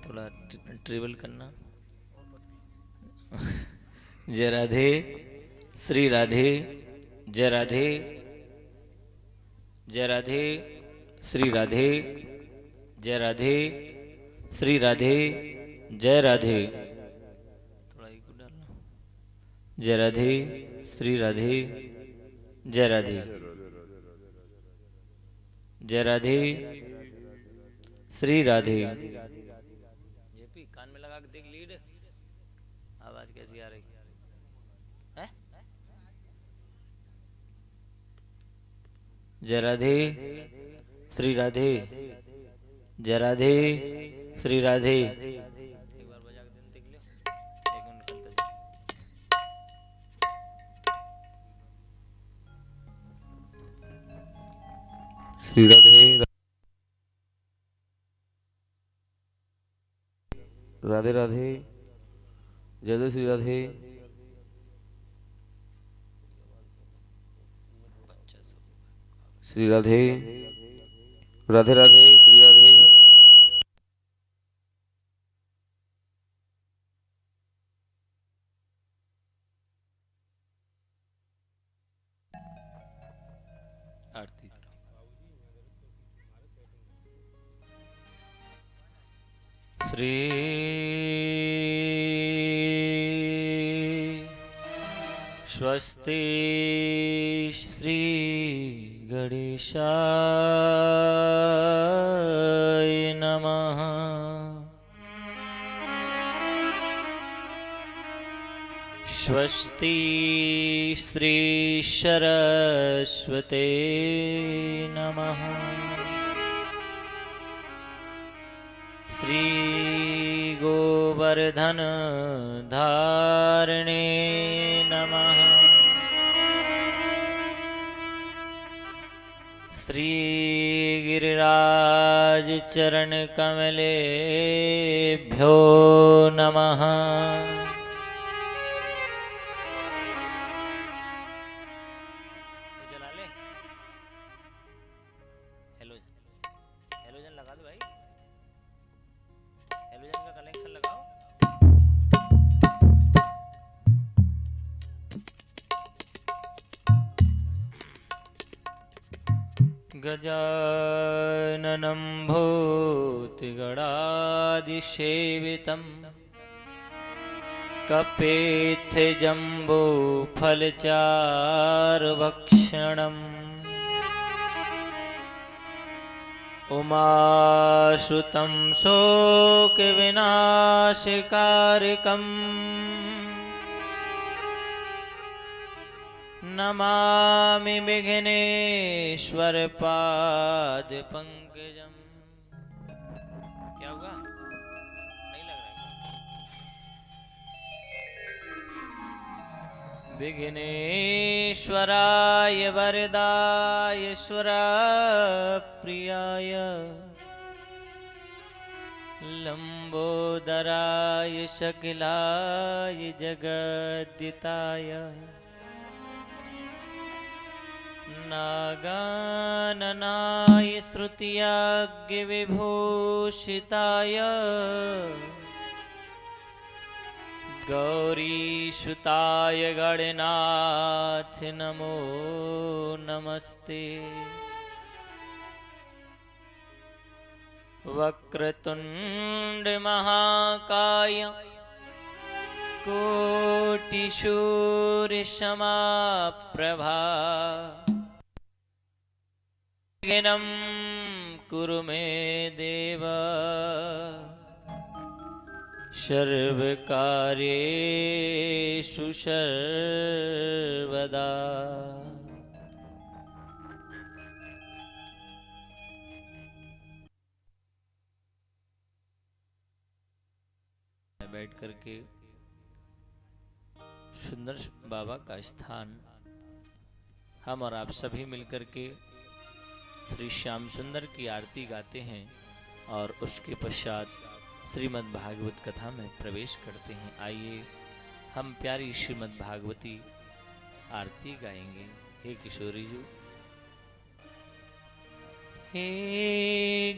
थोड़ा ट्रेवल करना। जय राधे, श्री राधे, जय राधे, जय राधे, श्री राधे, जय राधे, श्री राधे, जय राधे। थोड़ा इको डालना। जय राधे, श्री राधे, जय राधे, जय राधे, श्री राधे। जेपी कान में लगा के देख लीड, आवाज कैसी आ रही है? जय राधे, श्री राधे, जय राधे, श्री राधे। एक बार बजा के देख लियो, एक मिनट करते श्री राधे, राधे राधे, जय जय श्री राधे। श्री राधे, राधे राधे, श्री राधे। आरती। श्री स्वस्ति श्री गणेशाय नमः। स्वस्ति श्री सरस्वते नमः। श्री गोवर्धन धारणे नमः। श्री गिरिराज चरण कमलेभ्यो नमः। चला ले, हेलोजन लगा दो भाई, हेलोजन का कनेक्शन लगाओ। गजाननं भूतिगणादिसेवितं कपेत्थजम्बूफलचारुभक्षणम् उमासुतं शोकविनाशकारकम् नमामि विघ्नेश्वर पाद पंकजम। क्या हुआ? नहीं लग रहा है। विघ्नेश्वराय वरदाय सुरप्रियाय लंबोदराय शकिलाय जगद्दिताय नागाननाय श्रुतियाज्ञविभूषिताय गौरीसुताय गणनाथ नमो नमस्ते। वक्रतुंड महाकाय कोटिशूरसमप्रभा विघ्नं कुरु मे देव सर्वकार्येषु सर्वदा। बैठ करके सुंदर बाबा का स्थान हम और आप सभी मिलकर के श्री श्याम सुंदर की आरती गाते हैं और उसके पश्चात श्रीमद् भागवत कथा में प्रवेश करते हैं। आइए हम प्यारी श्रीमद् भागवती आरती गाएंगे। हे किशोरी जी। हे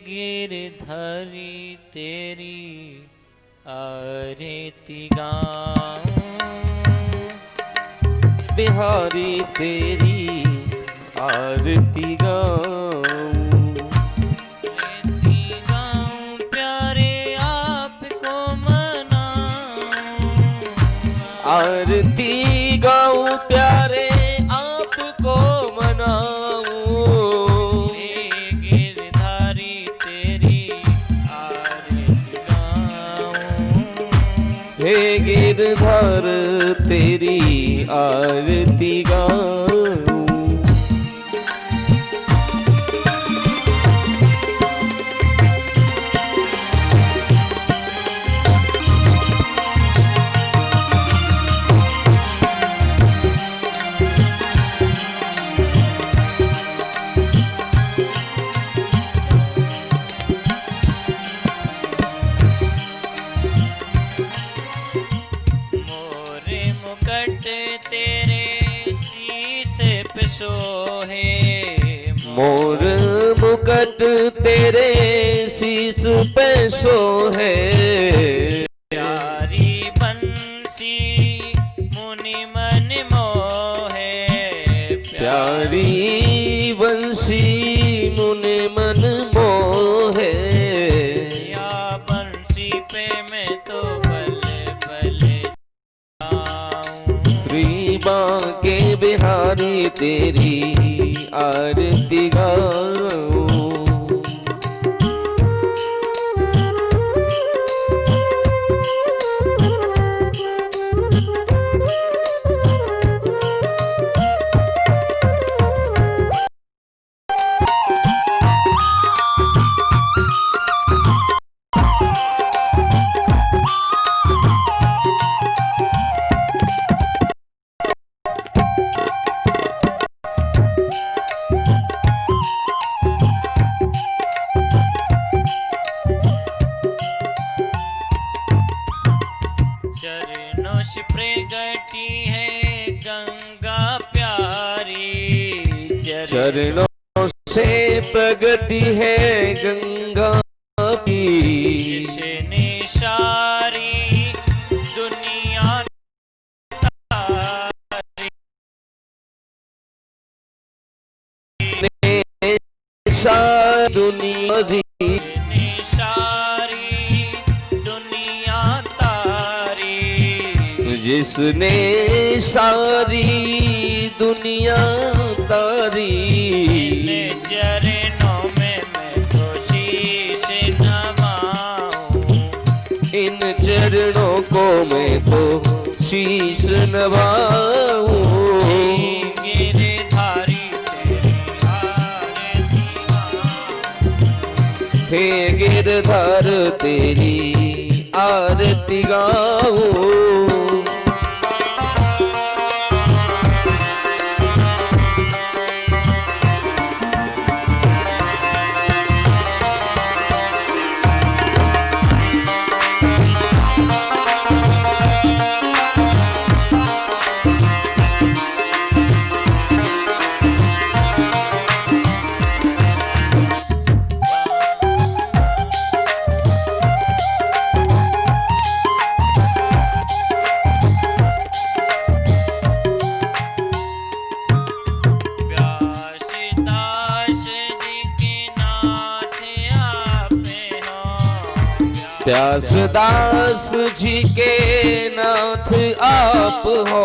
गिरधरी तेरी आरती गाऊं, बिहारी तेरी आरती गाऊं, आरती गाऊं प्यारे आपको मनाऊं, आरती गाऊं प्यारे आपको मनाऊं, हे गिरधारी तेरी आरती गाऊं, हे गिरधर तेरी आरती गाऊं। मोरे मुकुट तेरे शीश पे सोहे, मोर मुकुट तेरे शीस पे सोहे, प्यारी बंसी मुनि मन मोहे, प्यारी बंसी मुनि मन मोहे, या बंसी पे मैं तो बल्ले बल्ले जाऊं, श्री बांके बिहारी तेरी आरती गाऊं, चरणों से प्रगटी है गंगा प्यारी, चरणों से प्रगति है गंगा की, जिसने सारी दुनिया सारी दुनिया दी, जिसने सारी दुनिया तारी, जिसने सारी दुनिया तारी, इन चरणों में मैं तो शीश नवाऊं, इन चरणों को मैं तो शीश नवाऊं, गिरधारी तेरी आरती गाऊं, हे गिरधर तेरी आरती गाऊं। व्यासदास जी के नाथ आप हो,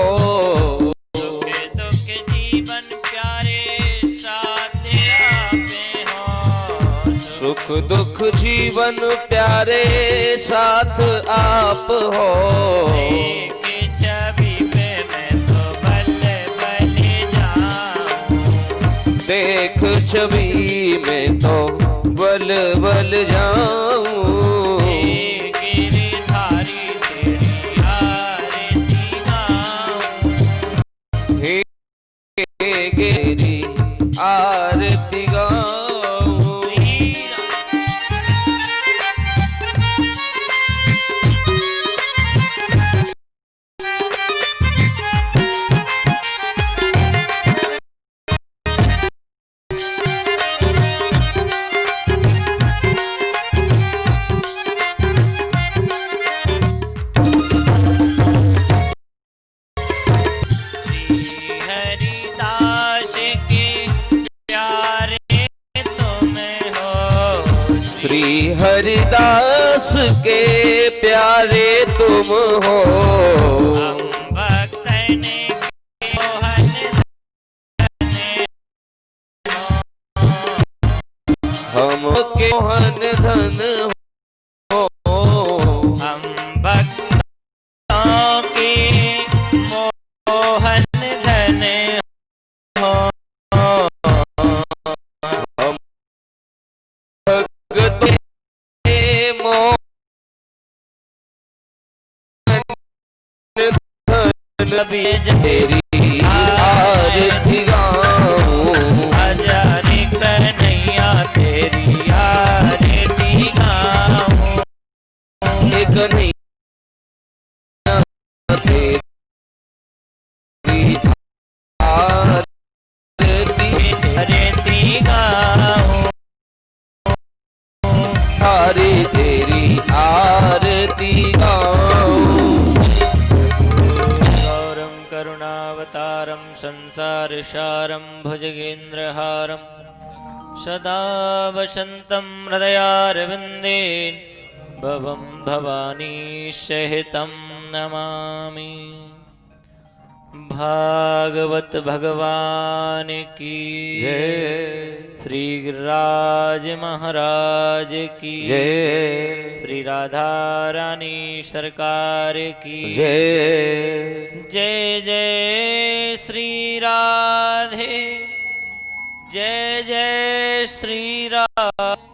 दुख दुख जीवन प्यारे साथ आपे हो, सुख दुख जीवन प्यारे साथ आप हो, एक छवि पे मैं तो बल्ले बल्ले जाऊं, देख छवि में तो बल बल जाऊं, गिरधारी तेरी आरती गाऊं, हे गिरी आरती गाऊं। हरिदास के प्यारे तुम हो। हम भक्तन के मोहन हम के मोहन धन हो। हम भक्तों के मोहन धन हो। हम भक्त के मोहन कभी तेरी आरती गाऊं। हजारी कन्हैया तेरी आरती गाऊं। एक नहीं तेरी आरती गाऊं। सारी तेरी आरती गाऊं। गौरं करुणावतारं संसारसारं भुजगेन्द्रहारं सदा वसन्तं हृदयारविन्दे भवं भवानी सहितं नमामि। भागवत भगवान की जय। श्री गिरिराज महाराज की जय। श्री राधा रानी सरकार की जय। जय जय श्री राधे जय जय श्री राधे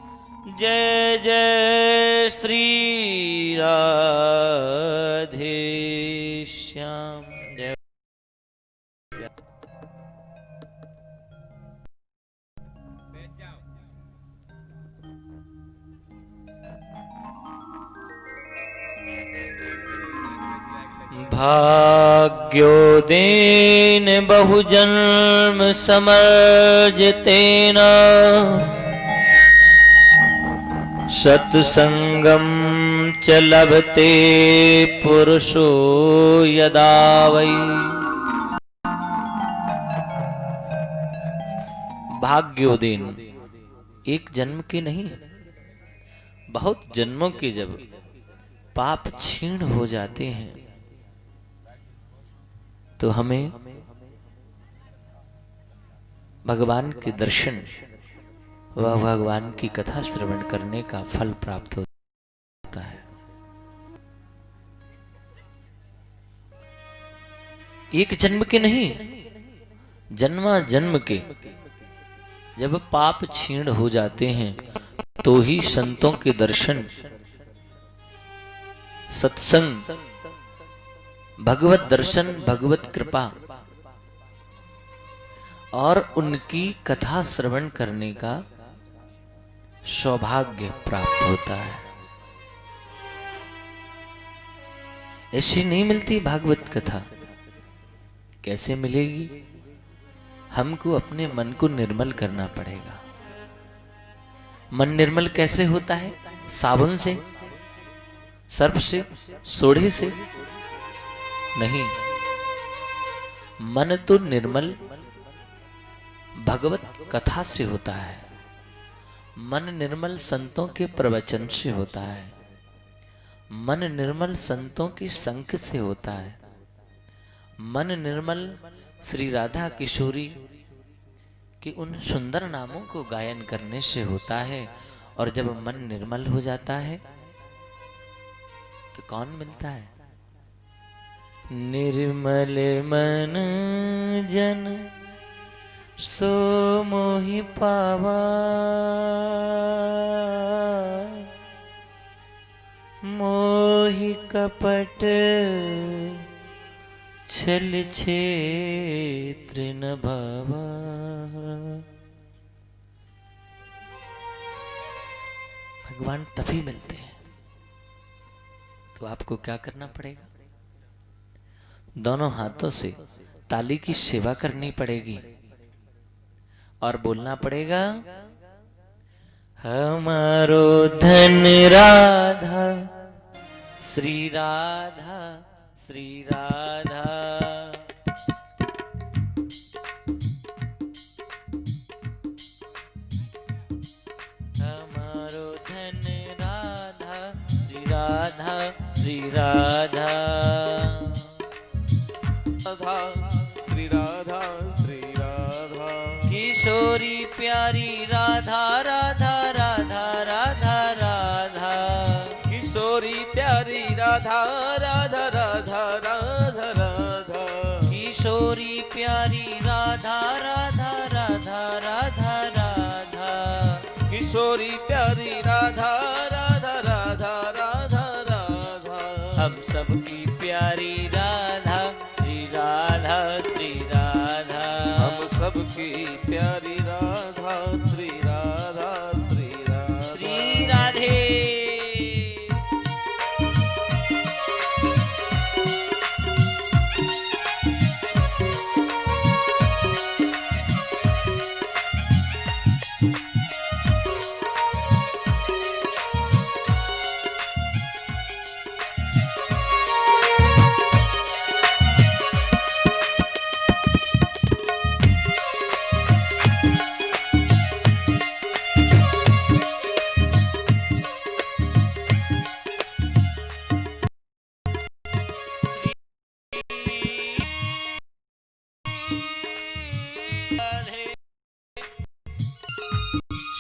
जय जय श्री राधे श्याम। जय भाग्योदीन बहुजन्म समर्जितेन सत्संगम च लभते पुरुषो यदा वै। भाग्योदीन एक जन्म की नहीं, बहुत जन्मों के जब पाप क्षीण हो जाते हैं तो हमें भगवान के दर्शन व भगवान की कथा श्रवण करने का फल प्राप्त होता है। एक जन्म के नहीं, जन्मा जन्म के जब पाप क्षीण हो जाते हैं तो ही संतों के दर्शन, सत्संग, भगवत दर्शन, भगवत कृपा और उनकी कथा श्रवण करने का सौभाग्य प्राप्त होता है। ऐसी नहीं मिलती भागवत कथा। कैसे मिलेगी? हमको अपने मन को निर्मल करना पड़ेगा। मन निर्मल कैसे होता है? साबुन से, सर्फ से, सोडे से नहीं। मन तो निर्मल भगवत कथा से होता है। मन निर्मल संतों के प्रवचन से होता है। मन निर्मल संतों की संख से होता है। मन निर्मल श्री राधा किशोरी के उन सुंदर नामों को गायन करने से होता है। और जब मन निर्मल हो जाता है तो कौन मिलता है? निर्मल मन जन सो मोहि पावा, मोहि कपट छल क्षेत्र न भावा। भगवान तभी मिलते हैं। तो आपको क्या करना पड़ेगा? दोनों हाथों से ताली की सेवा करनी पड़ेगी और बोलना पड़ेगा, हमारो धन राधा श्री राधा श्री राधा। हमारो धन राधा राधा श्री राधा राधा श्री राधा श्री राधा किशोरी प्यारी राधा राधा राधा राधा राधा किशोरी प्यारी राधा राधा राधा राधा राधा किशोरी प्यारी राधा राधा राधा राधा राधा किशोरी प्यारी राधा राधा राधा राधा राधा हम सबकी प्यारी राधा श्री राधा श्री राधा हम सबकी प्यारी राधा श्री राधा श्री राधा श्री राधे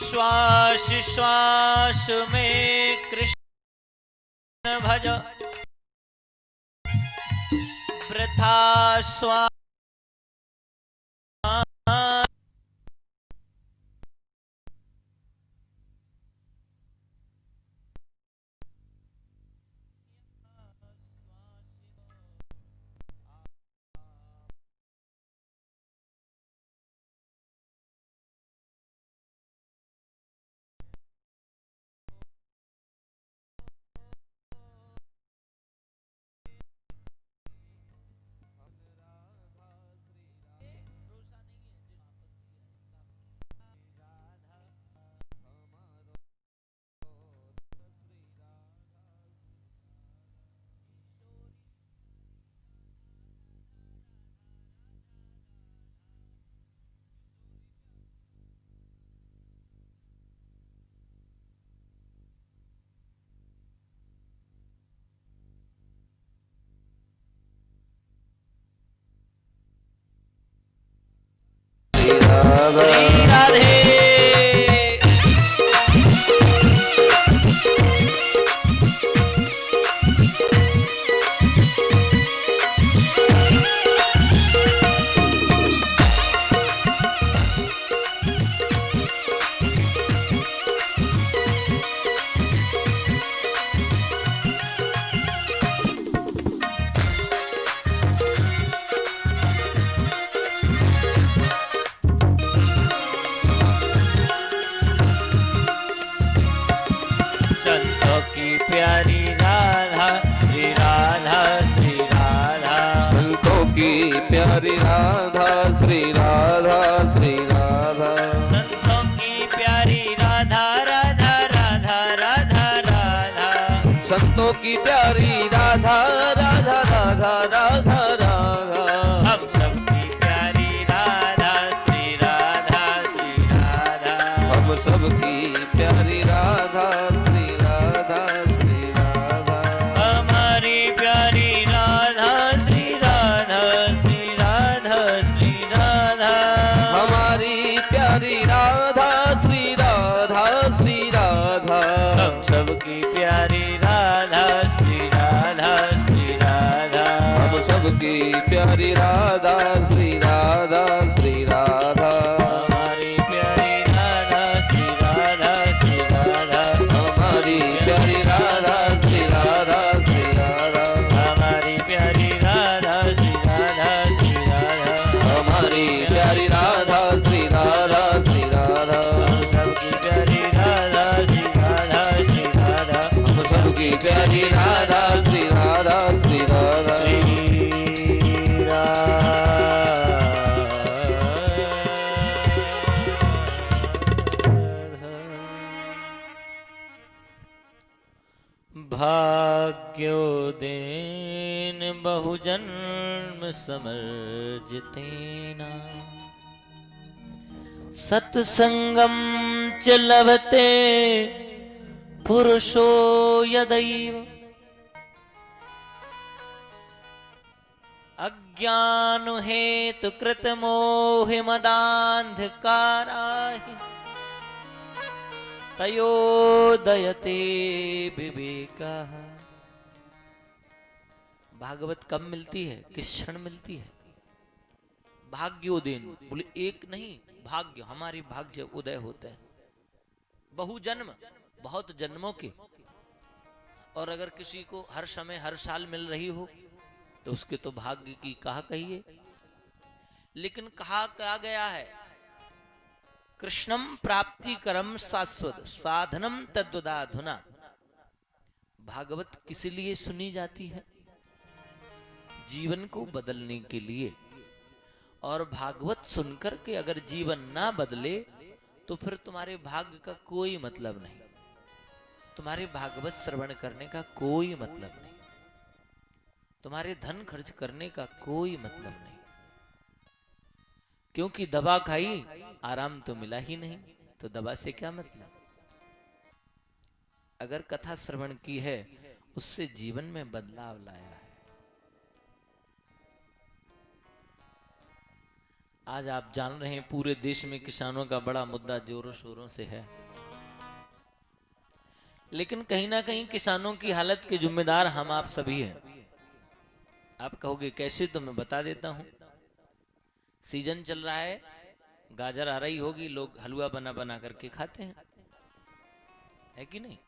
श्वास श्वास में कृष्ण भज वृथा श्वास श्री राधे संतों की प्यारी राधा श्री राधा श्री राधा संतों की प्यारी राधा श्री राधा श्री राधा संतों की प्यारी राधा राधा राधा राधा राधा संतों की प्यारी राधा राधा राधा राधा राधा हम सबकी प्यारी राधा श्री राधा श्री राधा हम सबकी प्यारी राधा श्री राधा श्री राधा हमारी प्यारी राधा श्री राधा श्री राधा श्री राधा हमारी प्यारी राधा श्री राधा श्री राधा हम सबकी प्यारी राधा श्री राधा श्री राधा हम सबकी प्यारी राधा श्री राधा श्री राधा हमारी प्यारी राधा श्री राधा श्री राधा हमारी प्यारी राधा श्री राधा श्री राधा हमारी प्यारी राधा श्री राधा श्री राधा हमारी प्यारी राधा श्री राधा श्री राधा हम सबकी प्यारी राधा श्री राधा श्री राधा हम सबकी प्यारी राधा श्री राधा श्री राधा श्री भाग्योदेन बहुजन्म समर्जितेना सत्संगम च लभते पुरुषो यदैव अज्ञान हेतु कृत मोहि मदांधकाराहि तयोदयते विवेकः। भागवत कब मिलती है, किस क्षण मिलती है? भाग्योदयन, बोले एक नहीं, भाग्य, हमारी भाग्य उदय होता है बहु जन्म, बहुत जन्मों के। और अगर किसी को हर समय हर साल मिल रही हो तो उसके तो भाग्य की कहा कहिए। लेकिन कहा क्या गया है, कृष्णम प्राप्ति करम शाश्वत साधनम तद्वदाधुना। भागवत किस लिए सुनी जाती है? जीवन को बदलने के लिए। और भागवत सुनकर के अगर जीवन ना बदले तो फिर तुम्हारे भाग्य का कोई मतलब नहीं, तुम्हारे भागवत श्रवण करने का कोई मतलब नहीं, तुम्हारे धन खर्च करने का कोई मतलब नहीं। क्योंकि दवा खाई, आराम तो मिला ही नहीं, तो दवा से क्या मतलब? अगर कथा श्रवण की है, उससे जीवन में बदलाव लाया है। आज आप जान रहे हैं पूरे देश में किसानों का बड़ा मुद्दा जोरों शोरों से है। लेकिन कहीं ना कहीं किसानों की हालत के जिम्मेदार हम आप सभी हैं। आप कहोगे कैसे, तो मैं बता देता हूं। सीजन चल रहा है, गाजर आ रही होगी, लोग हलवा बना बना करके खाते हैं, है कि नहीं?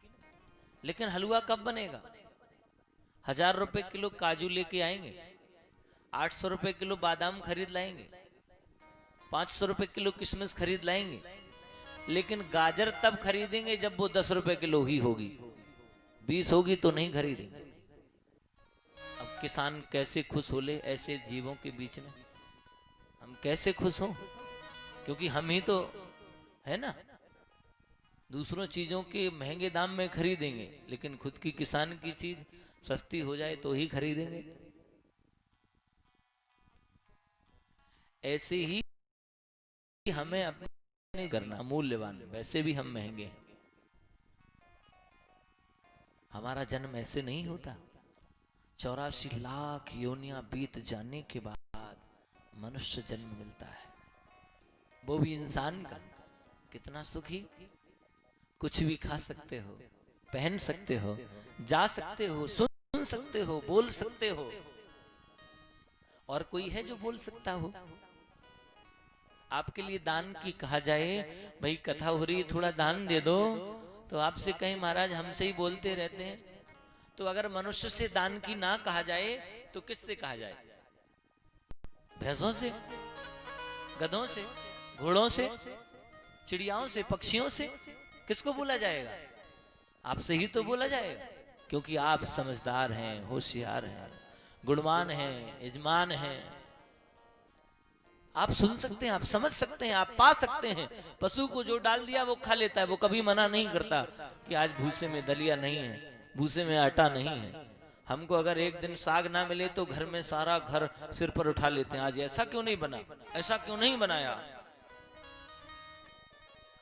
लेकिन हलवा कब बनेगा? 1000 रुपए किलो काजू लेके आएंगे, 800 रुपए किलो बादाम खरीद लाएंगे, 500 रुपए किलो किशमिश खरीद लाएंगे। लेकिन गाजर तब खरीदेंगे जब वो 10 रुपए किलो ही होगी, 20 होगी तो नहीं खरीदेंगे। अब किसान कैसे खुश हो ले ऐसे जीवों के बीच में? हम कैसे खुश हों? क्योंकि हम ही तो है ना, दूसरों चीजों के महंगे दाम में खरीदेंगे, लेकिन खुद की किसान की चीज सस्ती हो जाए तो ही खरीदेंगे। ऐसे ही हमें अपने करना मूल्यवान, वैसे भी हम महंगे हैं। हमारा जन्म ऐसे नहीं होता। 84 लाख योनियां बीत जाने के बाद मनुष्य जन्म मिलता है, वो भी इंसान का। कितना सुखी, कुछ भी खा सकते हो, पहन सकते हो, जा सकते हो, सुन सकते हो, बोल सकते हो। और कोई है जो बोल सकता हो? आपके लिए दान की कहा जाए, भाई कथा हो रही, थोड़ा दान दे दो, तो आपसे कहीं महाराज हमसे ही बोलते रहते हैं। तो अगर मनुष्य से दान की ना कहा जाए तो किससे कहा जाए? भैंसों से, गधों से, घोड़ों से, चिड़ियाओं से, पक्षियों से? किसको बोला जाएगा? आपसे ही तो बोला जाएगा, क्योंकि आप समझदार हैं, होशियार हैं, गुणवान हैं, यजमान हैं। आप सुन सकते हैं, आप समझ सकते हैं, आप पा सकते हैं। पशु को जो डाल दिया वो खा लेता है, वो कभी मना नहीं करता कि आज भूसे में दलिया नहीं है, भूसे में आटा नहीं है। हमको अगर एक दिन साग ना मिले तो घर में सारा घर सिर पर उठा लेते हैं, आज ऐसा क्यों नहीं बना, ऐसा क्यों नहीं बनाया।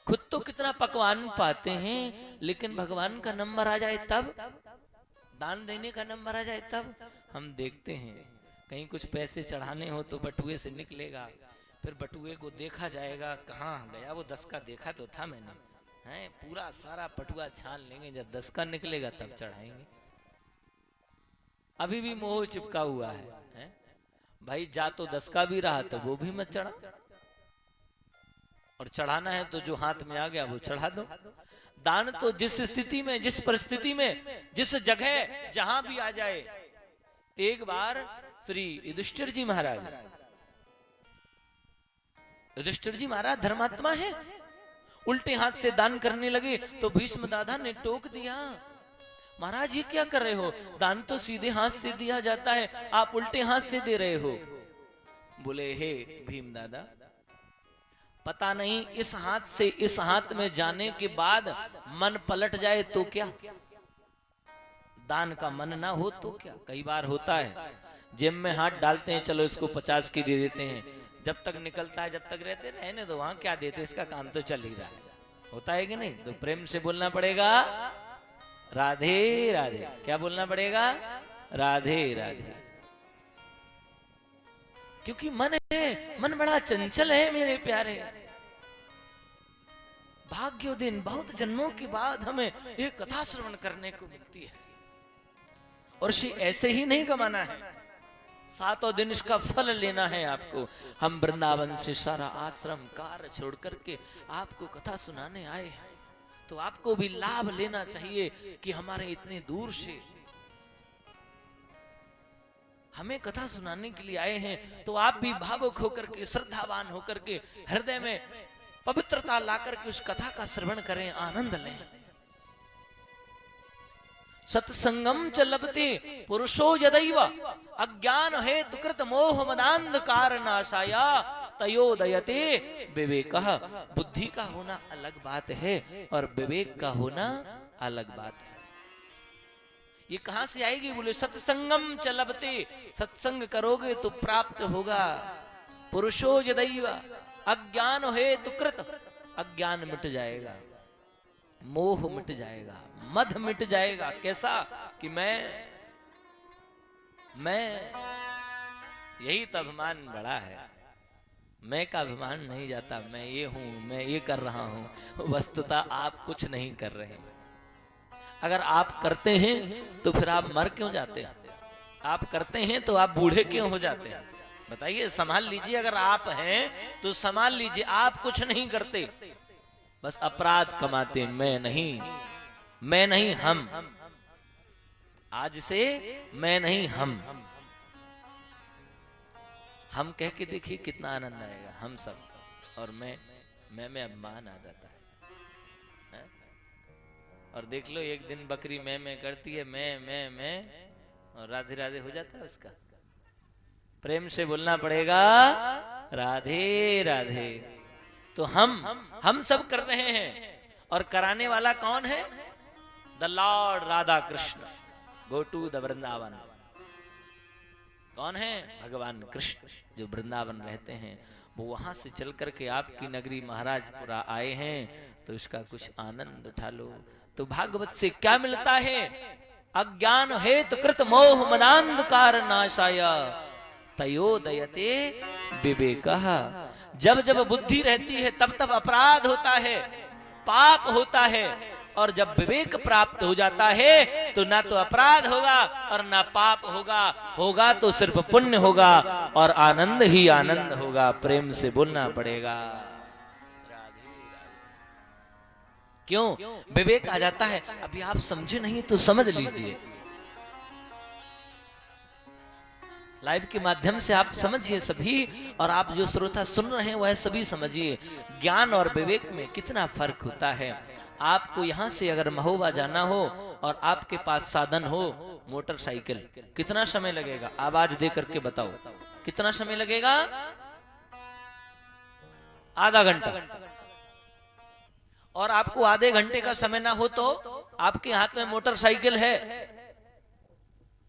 खुद तो कितना पकवान पाते हैं, लेकिन भगवान का नंबर आ जाए तब, दान देने का नंबर आ जाए तब। हम देखते हैं कहीं कुछ पैसे चढ़ाने हो तो बटुए से निकलेगा, फिर बटुए को देखा जाएगा, कहाँ गया वो 10 का, देखा तो था मैंने, हैं पूरा सारा बटुआ छान लेंगे, जब 10 का निकलेगा तब चढ़ाएंगे। अभी भी मोह चिपका हुआ है? भाई जा तो 10 का भी रहा तो वो भी मत चढ़ा, और चढ़ाना है तो जो हाथ में आ गया वो चढ़ा दो। दान तो जिस स्थिति में, जिस परिस्थिति में, जिस जगह जहां भी आ जाए। एक बार श्री युधिष्ठिर जी महाराज, युधिष्ठिर जी महाराज धर्मात्मा है, उल्टे हाथ से दान करने लगे तो भीष्म दादा ने टोक दिया, महाराज ये क्या कर रहे हो, दान तो सीधे हाथ से दिया जाता है, आप उल्टे हाथ से दे रहे हो। बोले हे भीम दादा, पता नहीं इस हाथ से इस हाथ में जाने के बाद मन पलट जाए तो क्या, दान का मन ना हो तो क्या। कई बार होता है जेब में हाथ डालते हैं, चलो इसको 50 की दे देते हैं, जब तक निकलता है, जब तक रहते रहने दो, वहां क्या देते, इसका काम तो चल ही रहा है। होता है कि नहीं? तो प्रेम से बोलना पड़ेगा, राधे राधे। क्या बोलना पड़ेगा? राधे राधे। क्योंकि मन है, मन बड़ा चंचल है मेरे प्यारे। भाग्यो दिन, बहुत जन्मों के बाद हमें ये कथा श्रवण करने को मिलती है, और इसे ऐसे ही नहीं कमाना है, सातों दिन इसका फल लेना है आपको। हम वृंदावन से सारा आश्रम कार्य छोड़ करके आपको कथा सुनाने आए हैं, तो आपको भी लाभ लेना चाहिए कि हमारे इतने दूर से हमें कथा सुनाने के लिए आए हैं, तो आप भी भावुक होकर के, श्रद्धावान होकर के, हृदय में पवित्रता लाकर के उस कथा का श्रवण करें, आनंद लें। सत्संगम च लभते पुरुषो यदैव अज्ञान हेतु कृत मोह मदांधकार नाशाया तयोदयते विवेकः। बुद्धि का होना अलग बात है और विवेक का होना अलग बात है। ये कहां से आएगी? बोले सत्संगम च लभते, सत्संग करोगे तो प्राप्त होगा। पुरुषो यदैव अज्ञान हेतु कृत, अज्ञान मिट जाएगा, मोह मिट जाएगा, मद मिट जाएगा। कैसा? कि मैं यही तो अभिमान बड़ा है। मैं का अभिमान नहीं जाता, मैं ये हूं, मैं ये कर रहा हूं। वस्तुतः आप कुछ नहीं कर रहे। अगर आप करते हैं तो फिर आप मर क्यों जाते हैं? आप करते हैं तो आप बूढ़े क्यों हो जाते हैं? बताइए, संभाल लीजिए। अगर आप हैं तो संभाल लीजिए। आप कुछ नहीं करते, बस अपराध कमाते। मैं नहीं हम। आज से मैं नहीं हम कह के देखिए कितना आनंद आएगा हम सब। और मैं अभिमान आ जाता है। और देख लो, एक दिन बकरी मैं करती है, मैं और राधे राधे हो जाता है उसका। प्रेम से बोलना पड़ेगा राधे राधे। तो हम सब कर रहे हैं, और कराने वाला कौन है? The lord Radha Krishna. Go to the Vrindavan. कौन है? भगवान कृष्ण जो वृंदावन रहते हैं। वो वहां से चल करके आपकी नगरी महाराजपुरा आए हैं, तो इसका कुछ आनंद उठा लो। तो भागवत से क्या मिलता है? अज्ञान हेतु कृत मोह मदांधकार नाशाय तयोदयते विवेकः। जब जब बुद्धि रहती है तब तब अपराध होता है, पाप होता है। और जब विवेक प्राप्त हो जाता है तो ना तो अपराध होगा और ना पाप होगा तो सिर्फ पुण्य होगा और आनंद ही आनंद होगा। प्रेम से बोलना पड़ेगा। क्यों? विवेक आ जाता है। अभी आप समझे नहीं तो समझ लीजिए, लाइव के माध्यम से आप समझिए सभी, और आप जो श्रोता सुन रहे हैं वह सभी समझिए। ज्ञान और विवेक में कितना फर्क होता है। आपको यहां से अगर महोबा जाना हो और आपके पास साधन हो मोटरसाइकिल, कितना समय लगेगा? आवाज दे करके बताओ, कितना समय लगेगा? आधा घंटा। और आपको आधे घंटे का समय ना हो तो आपके हाथ में मोटरसाइकिल है।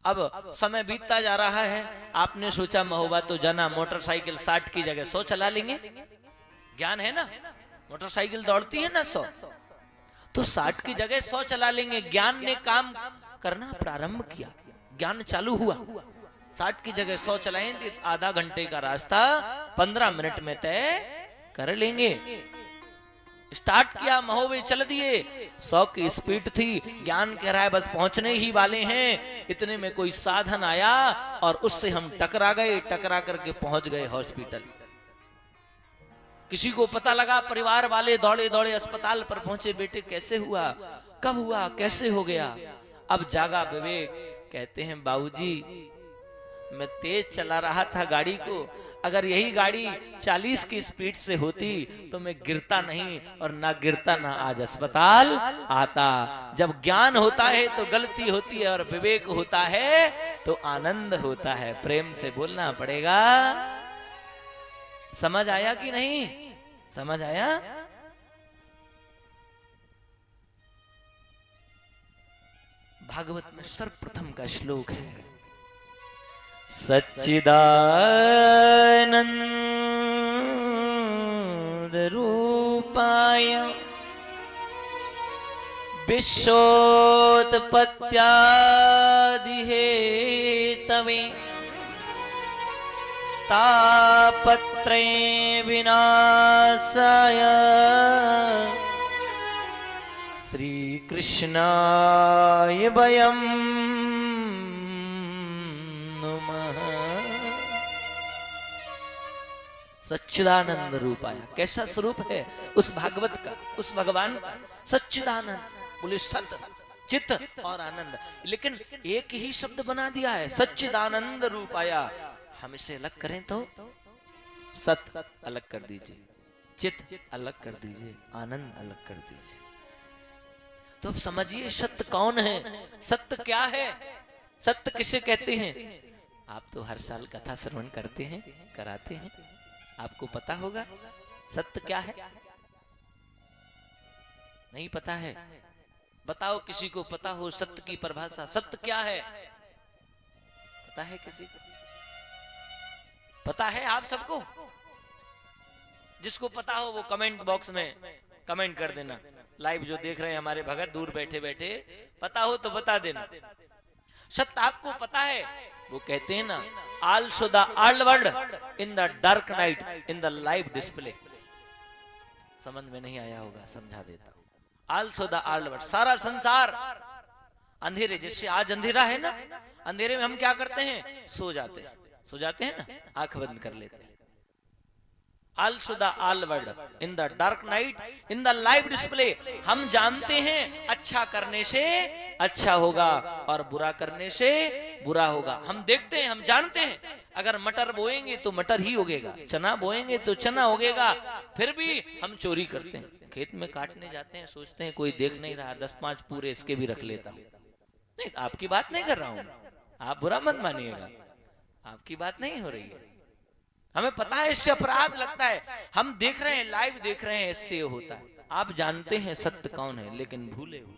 अब समय बीतता जा रहा है, आपने सोचा महोबा तो जाना, मोटरसाइकिल 60 की जगह 100 चला लेंगे। ज्ञान है ना, मोटरसाइकिल दौड़ती है ना 100, तो 60 की जगह 100 चला लेंगे। ज्ञान ने काम करना प्रारंभ किया, ज्ञान चालू हुआ। 60 की जगह 100 चलाएंगे, आधा घंटे का रास्ता 15 मिनट में तय कर लेंगे। स्टार्ट किया, महोबे चल दिए, 100 की स्पीड थी। ज्ञान कह रहा है बस पहुंचने ही वाले हैं। इतने में कोई साधन आया और उससे हम टकरा गए, टकरा करके पहुंच गए हॉस्पिटल। किसी को पता लगा, परिवार वाले दौड़े दौड़े अस्पताल पर पहुंचे। बेटे कैसे हुआ, कब हुआ, कैसे हो गया? अब जागा विवेक, कहते हैं बाबूजी मैं तेज चला रहा था गाड़ी को, अगर यही गाड़ी 40 की स्पीड से होती तो मैं गिरता नहीं और ना गिरता ना आज अस्पताल आता। जब ज्ञान होता है तो गलती होती है और विवेक होता है तो आनंद होता है। प्रेम से बोलना पड़ेगा। समझ आया कि नहीं? समझ आया? भागवत में सर्वप्रथम का श्लोक है, सच्चिदानंद रूपाय विश्वोत्पत्त्यादिहेतवे तापत्रय विनाशाय श्री कृष्णाय वयं नमः। सच्चिदानंद रूपाया, कैसा स्वरूप है उस भागवत का, उस भगवान का। सच्चिदानंद बोले सत चित और आनंद, लेकिन एक ही शब्द बना दिया है, सच्चिदानंद रूपाया। हम इसे अलग करें तो सत अलग कर दीजिए, चित अलग कर दीजिए, आनंद अलग कर दीजिए। तो अब समझिए सत्य कौन है, सत्य क्या है, सत्य किसे कहते हैं। आप तो हर साल कथा श्रवण करते हैं, कराते हैं, आपको पता होगा सत्य क्या है। नहीं पता है, बताओ किसी को पता हो सत्य की परिभाषा, सत्य क्या है, पता है किसी को? पता है आप सबको? जिसको पता हो वो कमेंट बॉक्स में कमेंट कर देना। लाइव जो देख रहे हैं हमारे भगत दूर बैठे बैठे, पता हो तो बता देना। सत्य आपको पता है, वो कहते हैं ना, also the old world in the dark night in the live display। समझ में नहीं आया होगा, समझा देता हूं। also the old world, सारा संसार अंधेरे, जैसे आज अंधेरा है ना, अंधेरे में हम क्या करते हैं, सो जाते हैं, सो जाते हैं ना, आंख बंद कर लेते हैं। also the old world in the dark night in the live display, हम जानते हैं अच्छा करने से अच्छा होगा और बुरा करने से बुरा होगा। हम देखते हैं, हम जानते हैं, अगर मटर बोएंगे तो मटर ही उगेगा, चना बोएंगे तो चना उगेगा, फिर भी हम चोरी करते हैं। खेत में काटने जाते हैं, सोचते हैं कोई देख नहीं रहा, 10-5 पूरे इसके भी रख लेता हूं। नहीं, आपकी बात नहीं कर रहा हूं, आप बुरा मत मानिएगा, आपकी बात नहीं हो रही है। हमें पता है इससे अपराध लगता है, हम देख रहे हैं, लाइव देख रहे हैं, इससे होता है। आप जानते हैं सत्य कौन है, लेकिन भूले हुए।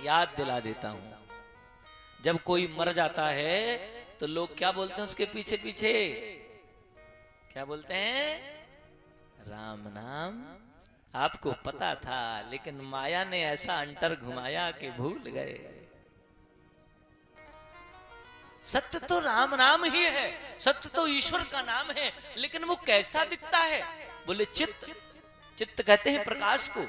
याद दिला देता हूं, जब कोई मर जाता है तो लोग क्या बोलते हैं उसके पीछे पीछे, क्या बोलते हैं, राम नाम। आपको पता था, लेकिन माया ने ऐसा अंतर घुमाया कि भूल गए। सत्य तो राम नाम ही है, सत्य तो ईश्वर का नाम है, लेकिन वो कैसा दिखता है, बोले चित्त। चित्त कहते हैं प्रकाश को।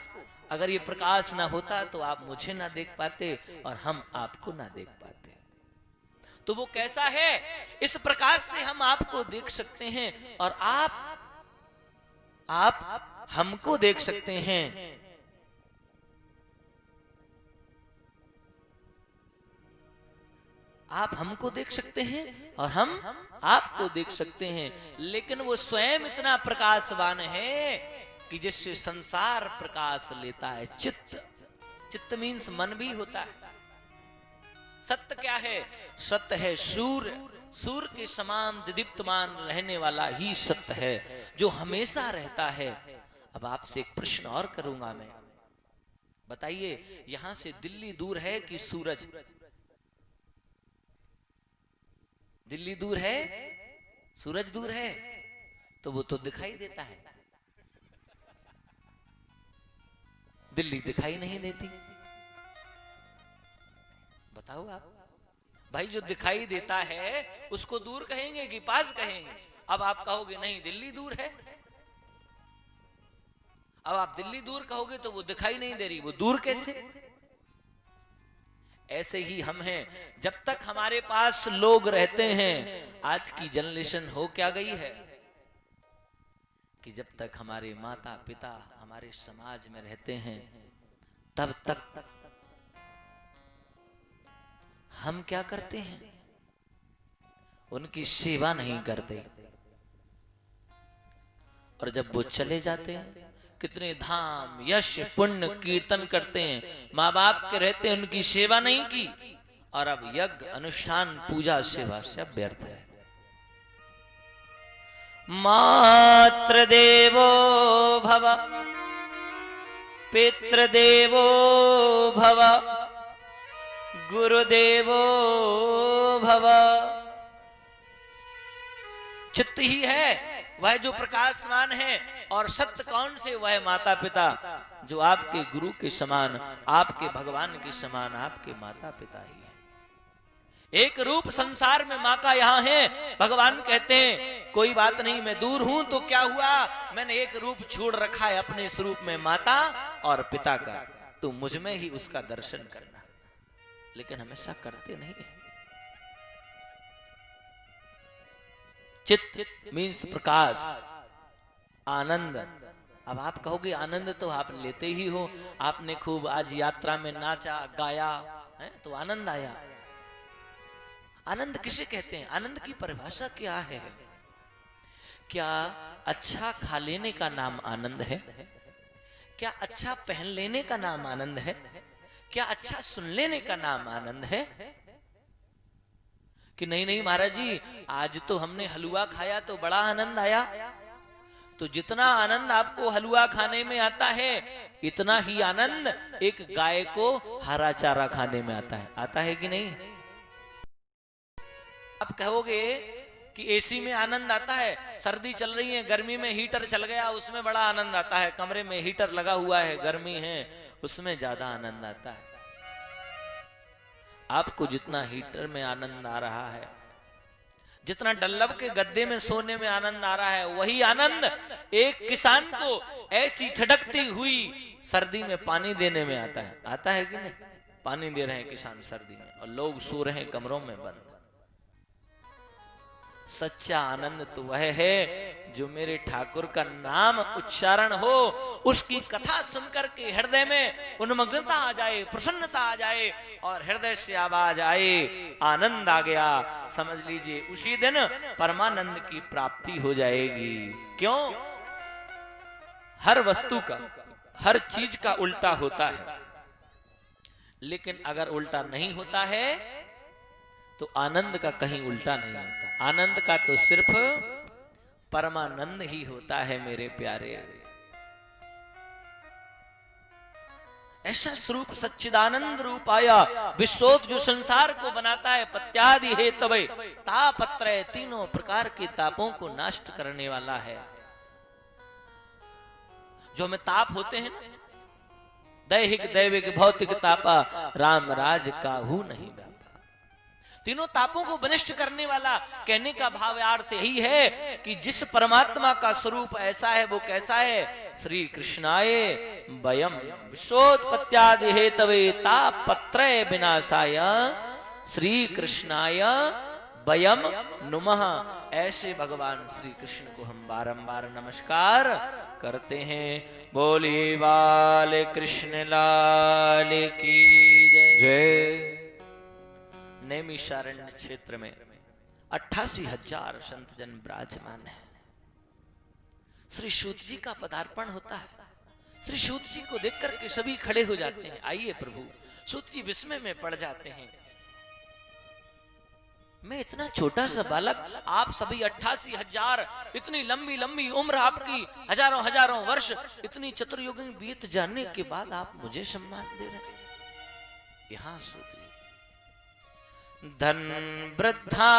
अगर ये प्रकाश ना होता तो आप मुझे ना देख पाते और हम आपको ना देख पाते। तो वो कैसा है, इस प्रकाश से हम आपको देख सकते हैं और आप हमको देख सकते हैं। आप हमको देख सकते हैं और हम आपको देख सकते हैं, लेकिन वो स्वयं इतना प्रकाशवान है कि जिससे संसार प्रकाश लेता है। चित्त, चित्त मीन्स मन भी होता है। सत्य क्या है, सत्य है सूर्य, सूर्य के समान दीप्तमान रहने वाला ही सत्य है, जो हमेशा रहता है। अब आपसे एक प्रश्न और करूंगा मैं, बताइए यहां से दिल्ली दूर है कि सूरज? दिल्ली दूर है, सूरज दूर है, तो वो तो दिखाई देता है, दिल्ली दिखाई नहीं देती। बताओ आप भाई, जो दिखाई देता है उसको दूर कहेंगे कि पास कहेंगे? अब आप कहोगे नहीं दिल्ली दूर है, अब आप दिल्ली दूर कहोगे तो वो दिखाई नहीं दे रही, वो दूर कैसे? ऐसे ही हम हैं, जब तक हमारे पास लोग रहते हैं। आज की जनरेशन हो क्या गई है कि जब तक हमारे माता पिता हमारे समाज में रहते हैं, तब तक हम क्या करते हैं, उनकी सेवा नहीं करते। और जब वो चले जाते हैं, कितने धाम यश पुण्य कीर्तन करते हैं, माँ बाप के रहते हैं, उनकी सेवा नहीं की, और अब यज्ञ अनुष्ठान पूजा सेवा सब व्यर्थ है। मातृदेवो भव, पितृदेवो भव, गुरुदेवो भव। चित्त ही है वह जो प्रकाशमान है, और सत्य कौन से, वह माता पिता। जो आपके गुरु के समान, आपके भगवान के समान आपके माता पिता ही है। एक रूप संसार में माँ का यहाँ है। भगवान कहते हैं कोई बात नहीं, मैं दूर हूं तो क्या हुआ, मैंने एक रूप छोड़ रखा है अपने स्वरूप में माता और पिता का, तो मुझ में ही उसका दर्शन करना। लेकिन हमेशा करते नहीं है। चित्त मीन्स प्रकाश, आनंद। अब आप कहोगे आनंद तो आप लेते ही हो, आपने खूब आज यात्रा में नाचा गाया है तो आनंद आया। आनंद किसे कहते हैं? आनंद की परिभाषा क्या है? क्या अच्छा खा लेने का नाम आनंद है? क्या अच्छा पहन लेने का नाम आनंद है? क्या अच्छा सुन लेने का नाम आनंद है? कि नहीं नहीं महाराज जी, आज तो हमने हलवा खाया तो बड़ा आनंद आया। तो जितना आनंद आपको हलवा खाने में आता है, इतना ही आनंद एक गाय को हरा चारा खाने में आता है कि नहीं? आप कहोगे कि एसी में आनंद आता है, सर्दी चल रही है, गर्मी में हीटर चल गया उसमें बड़ा आनंद आता है, कमरे में हीटर लगा हुआ है, गर्मी है, उसमें ज्यादा आनंद आता है। आपको जितना हीटर में आनंद आ रहा है, जितना डल्लब के गद्दे में सोने में आनंद आ रहा है, वही आनंद एक किसान को ऐसी ठडकती हुई सर्दी में पानी देने में आता है कि नहीं? पानी दे रहे हैं किसान सर्दी में और लोग सो रहे हैं कमरों में बंद। सच्चा आनंद तो वह है जो मेरे ठाकुर का नाम उच्चारण हो, उसकी कथा सुनकर के हृदय में उन्मग्नता आ जाए, प्रसन्नता आ जाए और हृदय से आवाज आए आनंद आ गया, समझ लीजिए उसी दिन परमानंद की प्राप्ति हो जाएगी। क्यों? हर वस्तु का, हर चीज का उल्टा होता है, लेकिन अगर उल्टा नहीं होता है तो आनंद का कहीं उल्टा नहीं होता। आनंद का तो सिर्फ परमानंद ही होता है मेरे प्यारे। ऐसा स्वरूप सच्चिदानंद रूप आया, विश्वोत जो संसार को बनाता है, पत्यादि हेतवे तापत्रय, तीनों प्रकार के तापों को नष्ट करने वाला है। जो हमें ताप होते हैं, दैहिक दैविक भौतिक तापा, राम राज काहू नहीं व्यापा। तीनों तापों को विनष्ट करने वाला। कहने का भाव अर्थ यही है कि जिस परमात्मा का स्वरूप ऐसा है, वो कैसा है? श्री कृष्णाय वयम विश्वोत्पत्त्यादि हेतवे तापत्रय विनाशाय श्री कृष्णाय वयम नुमः। ऐसे भगवान श्री कृष्ण को हम बारंबार नमस्कार करते हैं। बोले बाल कृष्ण लाल की जय। नैमिषारण्य क्षेत्र में 88,000 संत जन विराजमान है। श्री सूत जी का पदार्पण होता है। श्री सूत जी को देख करके सभी खड़े हो जाते हैं, आइए प्रभु। सूत जी विस्मय में पड़ जाते हैं, मैं इतना छोटा सा बालक, आप सभी 88,000, इतनी लंबी लंबी उम्र आपकी, हजारों हजारों वर्ष, इतनी चतुर्युगी बीत जाने के बाद आप मुझे सम्मान दे रहे हैं। यहाँ सूत जी, धन वृद्धा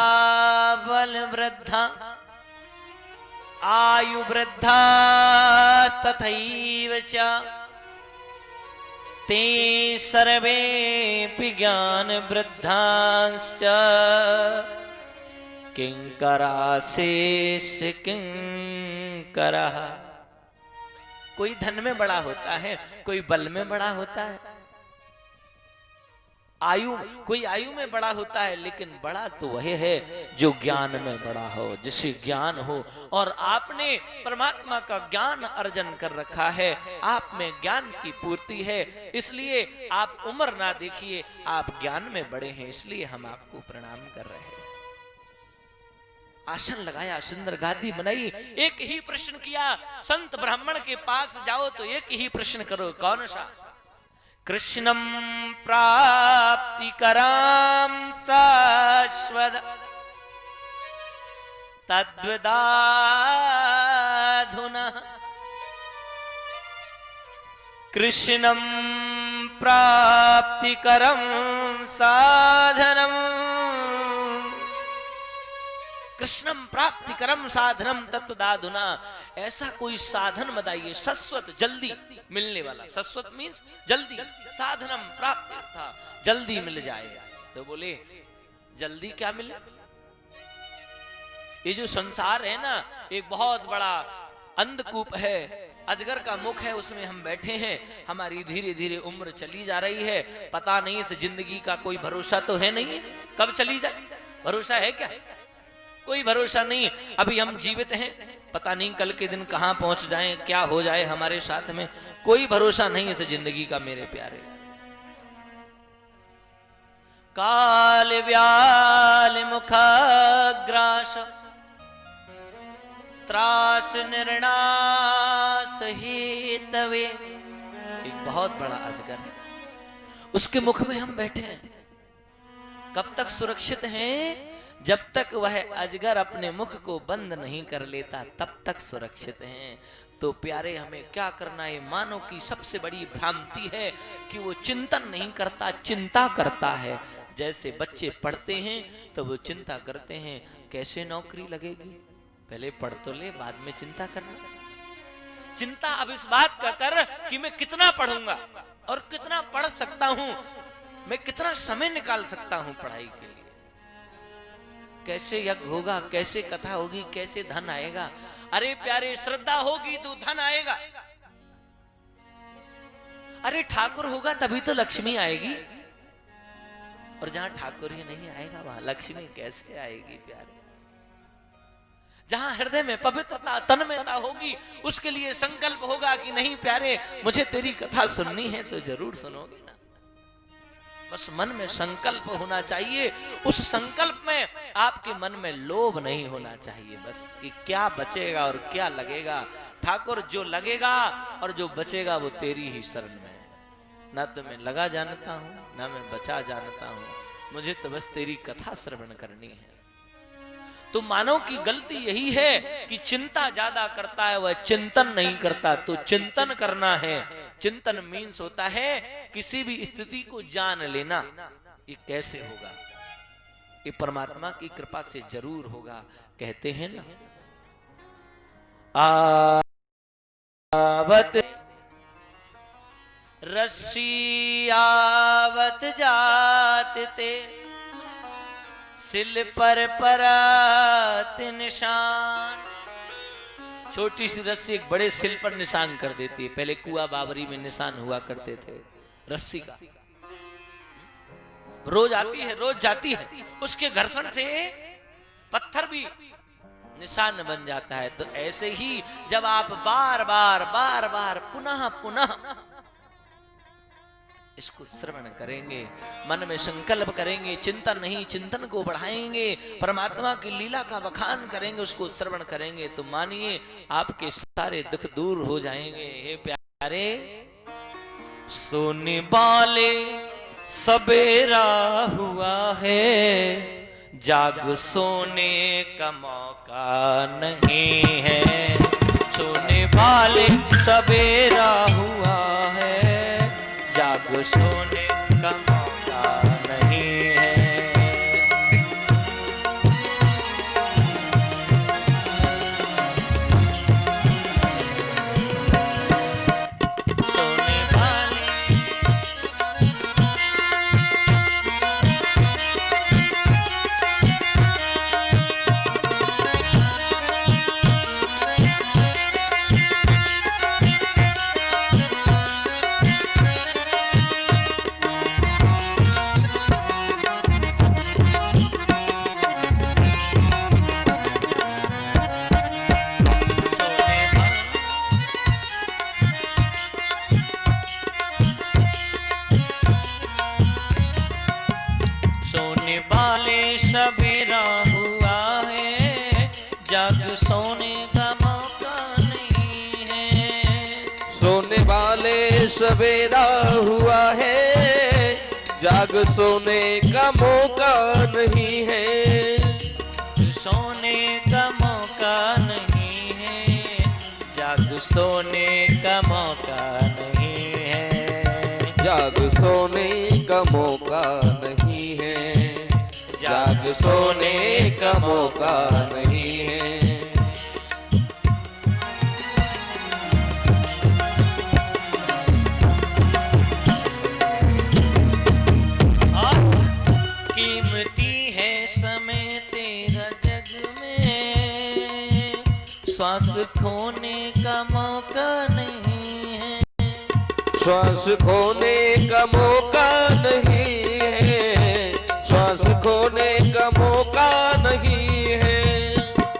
बल वृद्धा आयु वृद्धा तथैव च ते सर्वे ज्ञान वृद्धांश्च किंकराशेष किंकरः। कोई धन में बड़ा होता है, कोई बल में बड़ा होता है, कोई आयु में बड़ा होता है, लेकिन बड़ा तो वह है जो ज्ञान में बड़ा हो, जिसे ज्ञान हो। और आपने परमात्मा का ज्ञान अर्जन कर रखा है, आप में ज्ञान की पूर्ति है, इसलिए आप उम्र ना देखिए, आप ज्ञान में बड़े हैं, इसलिए हम आपको प्रणाम कर रहे हैं। आसन लगाया, सुंदर गादी बनाई, एक ही प्रश्न किया। संत ब्राह्मण के पास जाओ तो एक ही प्रश्न करो, कौन सा? कृष्णं प्राप्तिकरां शाश्वत तद्वदाधुना। कृष्णं प्राप्तिकरं साधनं कृष्णम प्राप्ति करम साधनम तत्वदाधुना, ऐसा कोई साधन बताइए शाश्वत जल्दी मिलने वाला। शाश्वत मीन्स जल्दी, साधनम प्राप्ति था जल्दी मिल जाए। तो बोले जल्दी क्या मिले? ये जो संसार है ना, एक बहुत बड़ा अंधकूप है, अजगर का मुख है, उसमें हम बैठे हैं। हमारी धीरे धीरे उम्र चली जा रही है, पता नहीं इस जिंदगी का कोई भरोसा तो है नहीं, कब चली जाए, भरोसा है क्या? कोई भरोसा नहीं। अभी हम जीवित हैं, पता नहीं कल के दिन कहां पहुंच जाएं, क्या हो जाए हमारे साथ में, कोई भरोसा नहीं इस जिंदगी का मेरे प्यारे। काल व्याल मुखग्रास त्रास निर्णास हेतवे, एक बहुत बड़ा अजगर है, उसके मुख में हम बैठे हैं। कब तक सुरक्षित हैं? जब तक वह अजगर अपने मुख को बंद नहीं कर लेता तब तक सुरक्षित हैं। तो प्यारे हमें क्या करना है? मानव की सबसे बड़ी भ्रांति है कि वो चिंतन नहीं करता, चिंता करता है। जैसे बच्चे पढ़ते हैं तो वो चिंता करते हैं कैसे नौकरी लगेगी, पहले पढ़ तो ले, बाद में चिंता करना। चिंता अब इस बात का कर कि मैं कितना पढ़ूंगा और कितना पढ़ सकता हूं, मैं कितना समय निकाल सकता हूं पढ़ाई के लिए, कैसे यज्ञ होगा, कैसे कथा होगी, कैसे धन आएगा। अरे प्यारे श्रद्धा होगी तो धन आएगा, अरे ठाकुर होगा तभी तो लक्ष्मी आएगी, और जहां ठाकुर ही नहीं आएगा वहां लक्ष्मी कैसे आएगी प्यारे? जहां हृदय में पवित्रता तन्मयता होगी उसके लिए संकल्प होगा कि नहीं प्यारे मुझे तेरी कथा सुननी है तो जरूर सुनोगे ना। बस मन में संकल्प होना चाहिए, उस संकल्प में आपके मन में लोभ नहीं होना चाहिए, बस कि क्या बचेगा और क्या लगेगा। ठाकुर जो लगेगा और जो बचेगा वो तेरी ही शरण में है। ना तो मैं लगा जानता हूं ना मैं बचा जानता हूं, मुझे तो बस तेरी कथा श्रवण करनी है। तो मानव की गलती यही है कि चिंता ज्यादा करता है, वह चिंतन नहीं करता। तो चिंतन करना है। चिंतन मीन्स होता है किसी भी स्थिति को जान लेना, ये कैसे होगा, ये परमात्मा की कृपा से जरूर होगा। कहते हैं ना, आवत रस्सी आवत जाते सिल पर परात निशान। छोटी सी रस्सी एक बड़े सिल पर निशान कर देती है। पहले कुआ बावरी में निशान हुआ करते थे रस्सी का, रोज आती है रोज जाती है, उसके घर्षण से पत्थर भी निशान बन जाता है। तो ऐसे ही जब आप बार बार पुनः पुनः इसको श्रवण करेंगे, मन में संकल्प करेंगे, चिंतन नहीं चिंतन को बढ़ाएंगे, परमात्मा की लीला का बखान करेंगे, उसको श्रवण करेंगे, तो मानिए आपके सारे दुख दूर हो जाएंगे। हे प्यारे, सोने वाले सवेरा हुआ है, जाग सोने का मौका नहीं है। सोने वाले सवेरा हुआ है, जाग सोने का मौका नहीं है। सोने वाले सवेरा हुआ है, जग सोने का मौका नहीं है। सोने वाले सवेरा हुआ है, जाग सोने का मौका नहीं है। सोने का मौका नहीं है, जाग सोने का मौका नहीं है। जाग सोने का मौका नहीं है। जाग सोने का मौका नहीं है। कीमती है समय तेरा जग में, श्वास खोने का मौका नहीं है। श्वास खोने का मौका नहीं है, श्वास खोने का मौका नहीं है।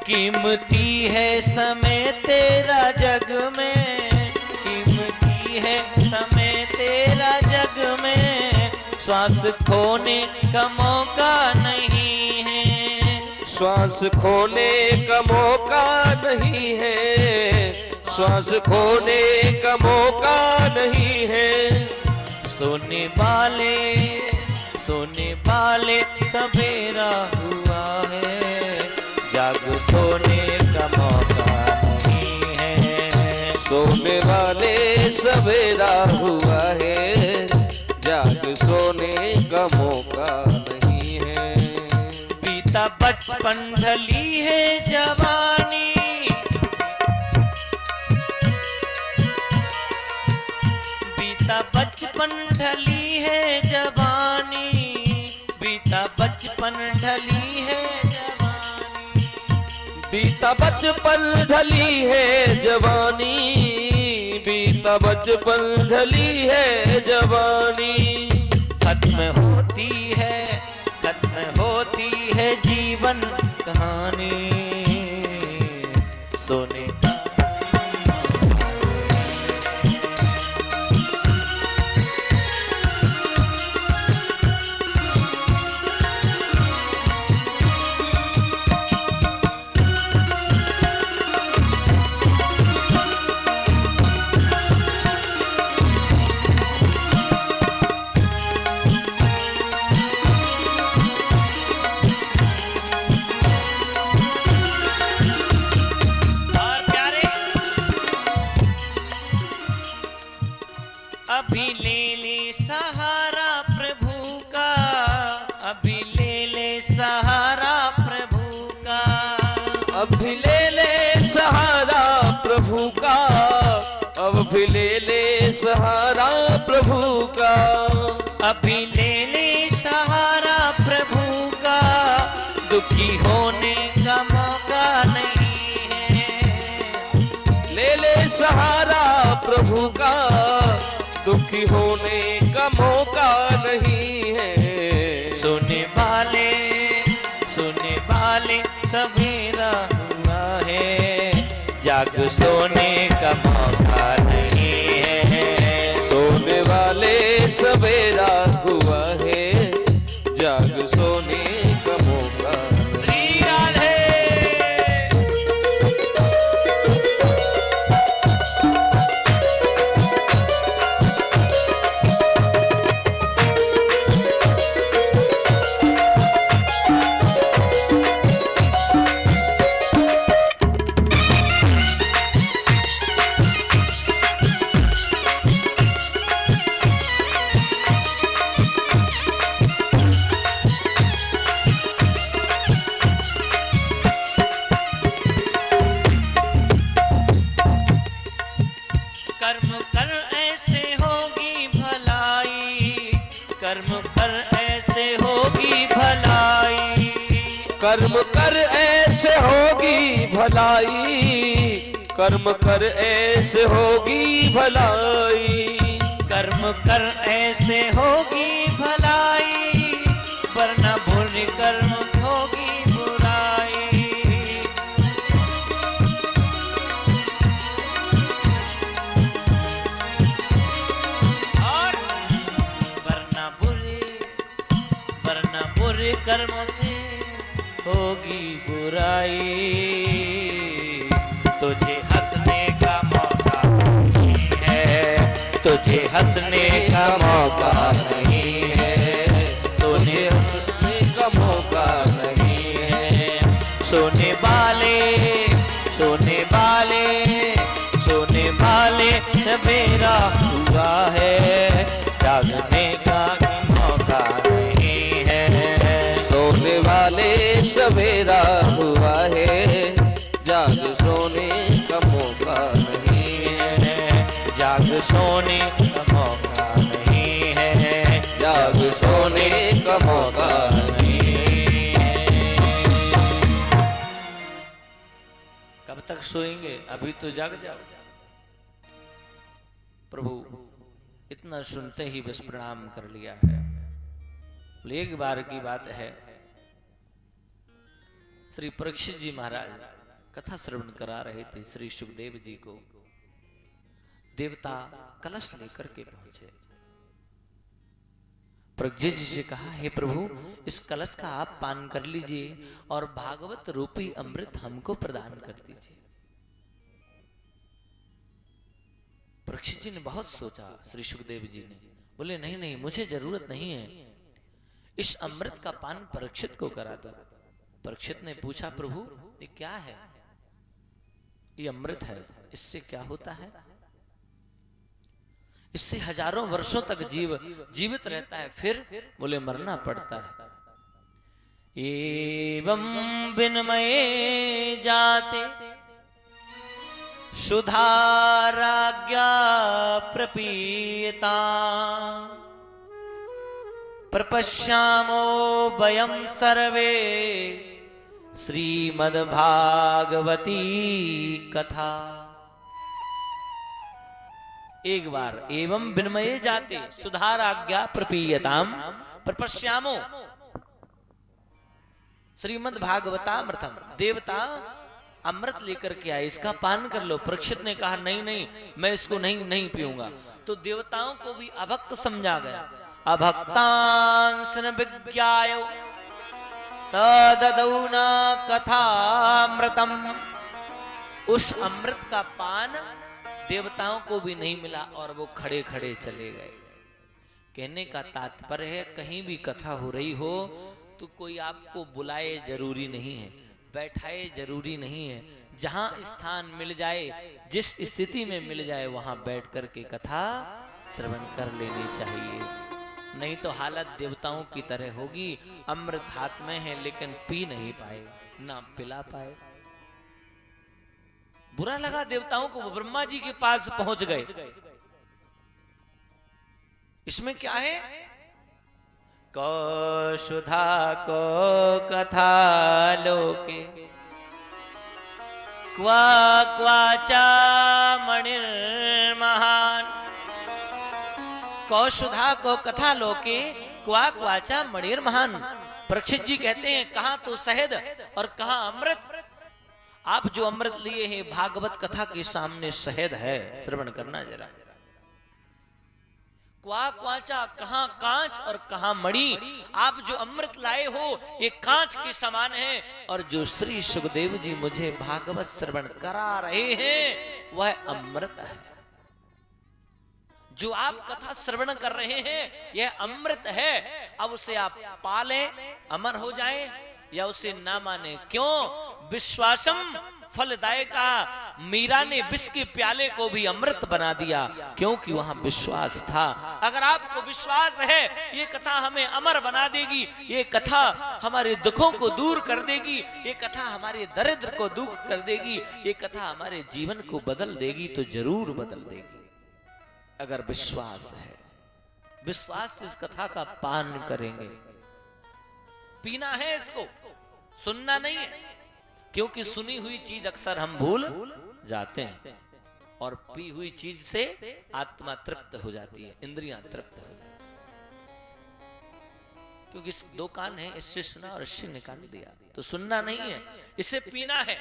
कीमती है समय तेरा जग में, कीमती है समय तेरा जग में, श्वास खोने का मौका नहीं है। श्वास खोने का मौका नहीं है, श्वास खोने का मौका नहीं है। सोने वाले सवेरा हुआ है, जाग सोने का मौका नहीं है। सोने वाले सवेरा हुआ है, जाग सोने का मौका नहीं है। बीता बचपन ढली है जवानी, बीता बचपन ढली है जवानी, बीता बचपन ढली है जवानी। बीता बचपन ढली है जवानी, बीता बचपन ढली है जवानी। खत्म होती है जीवन कहानी, सोने का अभी ले ले सहारा प्रभु का, अभी ले ले सहारा प्रभु का, अभी ले ले सहारा प्रभु का, अब भी ले ले सहारा प्रभु का। अभी ले ले सहारा प्रभु का, दुखी होने का मौका नहीं है। ले ले सहारा प्रभु का, दुखी होने का मौका नहीं है। सोने वाले सवेरा हुआ है, जाग सोने का मौका नहीं है। सोने वाले सवेरा हुआ है, जाग सोने का मौका। श्री राधे। कर्म कर ऐसे होगी भलाई, कर्म कर ऐसे होगी भलाई, कर्म कर ऐसे होगी भलाई, कर्म कर ऐसे होगी भलाई। कर्म कर ऐसे होगी भलाई, वरना बुरे कर्म होगी बुराई। और वरना बुरे कर्मों से होगी बुराई। तुझे हंसने का मौका नहीं है, तुझे हंसने का मौका नहीं है, तुझे हंसने का मौका नहीं है। सोने वाले सवेरा हुआ है, जागने का मौका नहीं है। सोने अंधेरा हुआ है, जाग सोने का मौका नहीं है, जाग सोने का मौका नहीं है, जाग सोने का मौका नहीं है। कब तक सोएंगे, अभी तो जाग जाओ। प्रभु इतना सुनते ही बस प्रणाम कर लिया है। एक बार की बात है, श्री परीक्षित जी महाराज कथा श्रवण करा रहे थे श्री सुखदेव जी को। देवता कलश लेकर के पहुंचे। परीक्षित जी से कहा, हे प्रभु, इस कलश का आप पान कर लीजिए और भागवत रूपी अमृत हमको प्रदान कर दीजिए। परीक्षित जी ने बहुत सोचा। श्री सुखदेव जी ने बोले, नहीं नहीं, मुझे जरूरत नहीं है, इस अमृत का पान परीक्षित को करा दो। परीक्षित ने पूछा, प्रभु ये क्या है? ये अमृत है, इससे क्या होता है? इससे हजारों वर्षों तक जीवित रहता है। फिर बोले, मरना पड़ता है। एवं विनमये जाते सुधाराज्ञा प्रपीयता प्रपश्यामो वयं सर्वे श्रीमद्भागवती कथा। एक बार, एवं विनमये जाते सुधाराज्ञा प्रपीयताम प्रपश्यामो श्रीमद्भागवतामृतम। देवता अमृत लेकर के आए, इसका पान कर लो। परीक्षित ने कहा, नहीं नहीं, मैं इसको नहीं पीऊंगा। तो देवताओं को भी अभक्त समझा गया। अभक्तांसन विज्ञाय सददौ न कथामृतम। उस अमृत का पान देवताओं को भी नहीं मिला और वो खड़े खड़े चले गए। कहने का तात्पर्य है, कहीं भी कथा हो रही हो तो कोई आपको बुलाए जरूरी नहीं है, बैठाए जरूरी नहीं है। जहां स्थान मिल जाए, जिस स्थिति में मिल जाए, वहां बैठ करके कथा श्रवण कर लेनी चाहिए। नहीं तो हालत देवताओं की तरह होगी। अमृत हाथ में है लेकिन पी नहीं पाए, ना पिला पाए। बुरा लगा देवताओं को। वो ब्रह्मा जी के पास पहुंच गए। इसमें क्या है? को सुधा को कथा लोके क्वा क्वाचा मणिर्महान। कौशुधा को कथा लोके क्वा क्वाचा मणिर्महान। परीक्षित जी कहते हैं, कहां तो शहद और कहां अमृत। आप जो अमृत लिए हैं, भागवत कथा के सामने शहद है। श्रवण करना जरा। क्वा क्वाचा, कहां कांच और कहां मणि। आप जो अमृत लाए हो ये कांच के समान है, और जो श्री सुखदेव जी मुझे भागवत श्रवण करा रहे हैं वह अमृत है। जो आप कथा श्रवण कर रहे हैं यह अमृत है। अब उसे आप पालें, अमर हो जाएं, या उसे ना माने। क्यों? विश्वासम फलदायका। मीरा ने विष के प्याले को भी अमृत बना दिया, क्योंकि वहां विश्वास था। अगर आपको विश्वास है ये कथा हमें अमर बना देगी, ये कथा हमारे दुखों को दूर कर देगी, ये कथा हमारे दरिद्र को दूर कर देगी, ये कथा हमारे जीवन को बदल देगी, तो जरूर बदल देगी। अगर विश्वास है, विश्वास इस कथा का पान करेंगे। पीना है इसको, सुनना नहीं है, क्योंकि सुनी हुई चीज अक्सर हम भूल जाते हैं, और पी हुई चीज से आत्मा तृप्त हो जाती है, इंद्रियां तृप्त हो जाती है। क्योंकि इस दो कान है, इससे सुना और इससे निकाल दिया, तो सुनना नहीं है, इसे पीना है।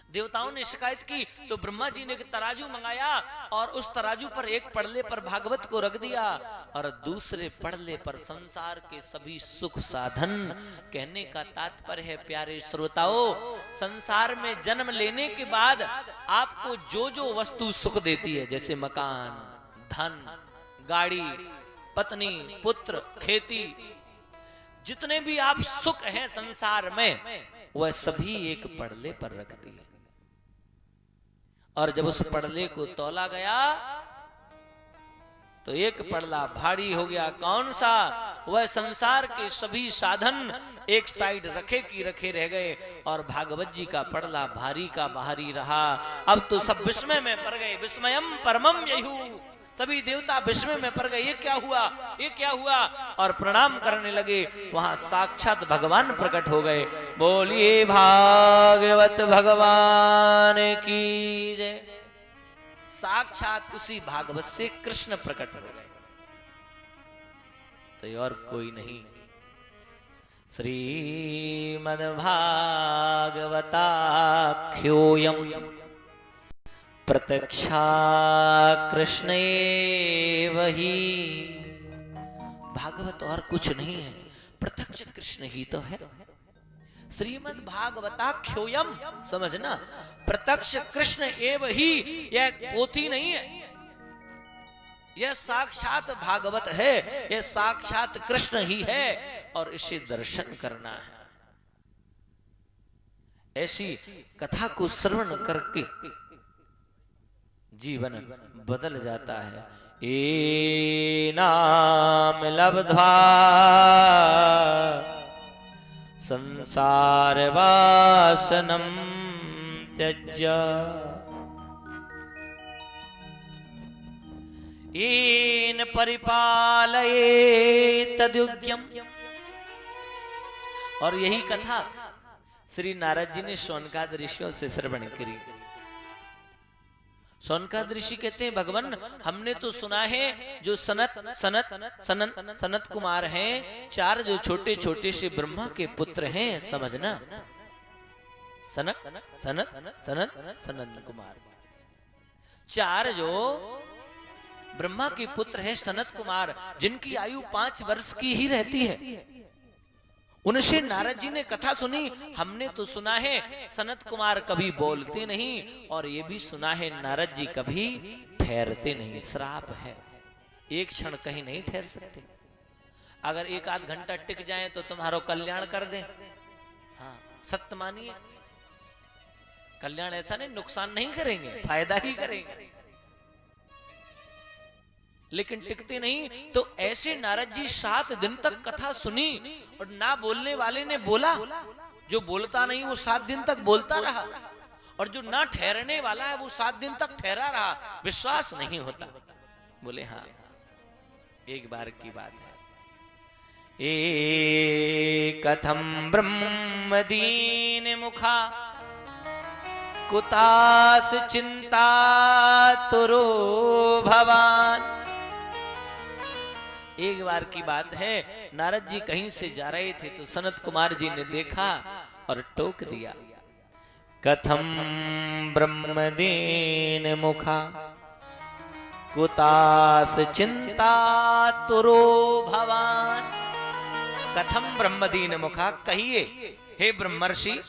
देवताओं ने शिकायत की तो ब्रह्मा जी ने एक तराजू मंगाया, और उस तराजू पर एक पड़ले पर भागवत को रख दिया, और दूसरे पड़ले पर संसार के सभी सुख साधन। कहने का तात्पर्य है, प्यारे श्रोताओं, संसार में जन्म लेने के बाद आपको जो जो वस्तु सुख देती है, जैसे मकान, धन, गाड़ी, पत्नी, पुत्र, खेती, जितने भी आप सुख हैं संसार में, वह सभी एक पड़ले पर रख दिए। और जब उस पड़ले को तौला गया तो एक पड़ला भारी हो गया। कौन सा? वह संसार के सभी साधन एक साइड रखे की रखे रह गए और भागवत जी का पड़ला भारी का भारी रहा। अब तो सब विस्मय में पड़ गए। विस्मयम परमम यहू, सभी देवता विस्मय में पड़ गए। ये क्या हुआ, ये क्या हुआ? और प्रणाम करने लगे। वहां साक्षात भगवान प्रकट हो गए। बोलिए भागवत भगवान की जय। साक्षात उसी भागवत से कृष्ण प्रकट हो गए, तो और कोई नहीं। श्रीमद्भागवताख्योऽयं प्रत्यक्षा कृष्णेव हि। भागवत और कुछ नहीं है, प्रत्यक्ष कृष्ण ही तो है। श्रीमद् भागवताख्योऽयं, समझना, प्रत्यक्ष कृष्ण एव ही। यह पोथी नहीं है, यह साक्षात भागवत है, यह साक्षात कृष्ण ही है और इसे दर्शन करना है। ऐसी कथा को श्रवण करके जीवन बदल जाता है। ए नाम लब्ध्वा संसार वासनम त्यज्य येन परिपालयेत् तद्योग्यम्। और यही कथा श्री नारद जी ने शौनकाद ऋषियों से श्रवण करी। शौनकाद ऋषि कहते हैं, भगवान हमने तो सुना है जो सनत कुमार हैं, चार जो छोटे छोटे से ब्रह्मा के पुत्र हैं, समझना, सनत कुमार, चार जो ब्रह्मा के पुत्र हैं सनत कुमार, जिनकी आयु 5 वर्ष की ही रहती है। उनसे नारद जी ने कथा सुनी। हमने तो सुना है सनत कुमार कभी बोलते नहीं, और ये भी सुना है नारद जी कभी ठहरते नहीं। श्राप है, एक क्षण कहीं नहीं ठहर सकते। अगर 1-8 घंटा टिक जाए तो तुम्हारा कल्याण कर दे। हाँ, सत्य मानिए, कल्याण ऐसा नहीं, नुकसान नहीं करेंगे, फायदा ही करेंगे, लेकिन टिकते नहीं। तो ऐसे नारद जी 7 दिन तक कथा सुनी और ना बोलने वाले ने बोला। जो बोलता नहीं वो 7 दिन तक बोलता रहा, और जो ना ठहरने वाला है वो 7 दिन तक ठहरा रहा। विश्वास नहीं होता। बोले हाँ, एक बार की बात है। ए कथम ब्रह्म दीन मुखा कुतास चिंता तुरो भवान। एक बार की बात है, नारद जी कहीं से जा रहे थे तो सनत कुमार जी ने देखा और टोक दिया। कथम ब्रह्मदीन मुखा कुतास चिंता तुरो भवान। कथम ब्रह्मदीन मुखा, कहिए हे ब्रह्मर्षि,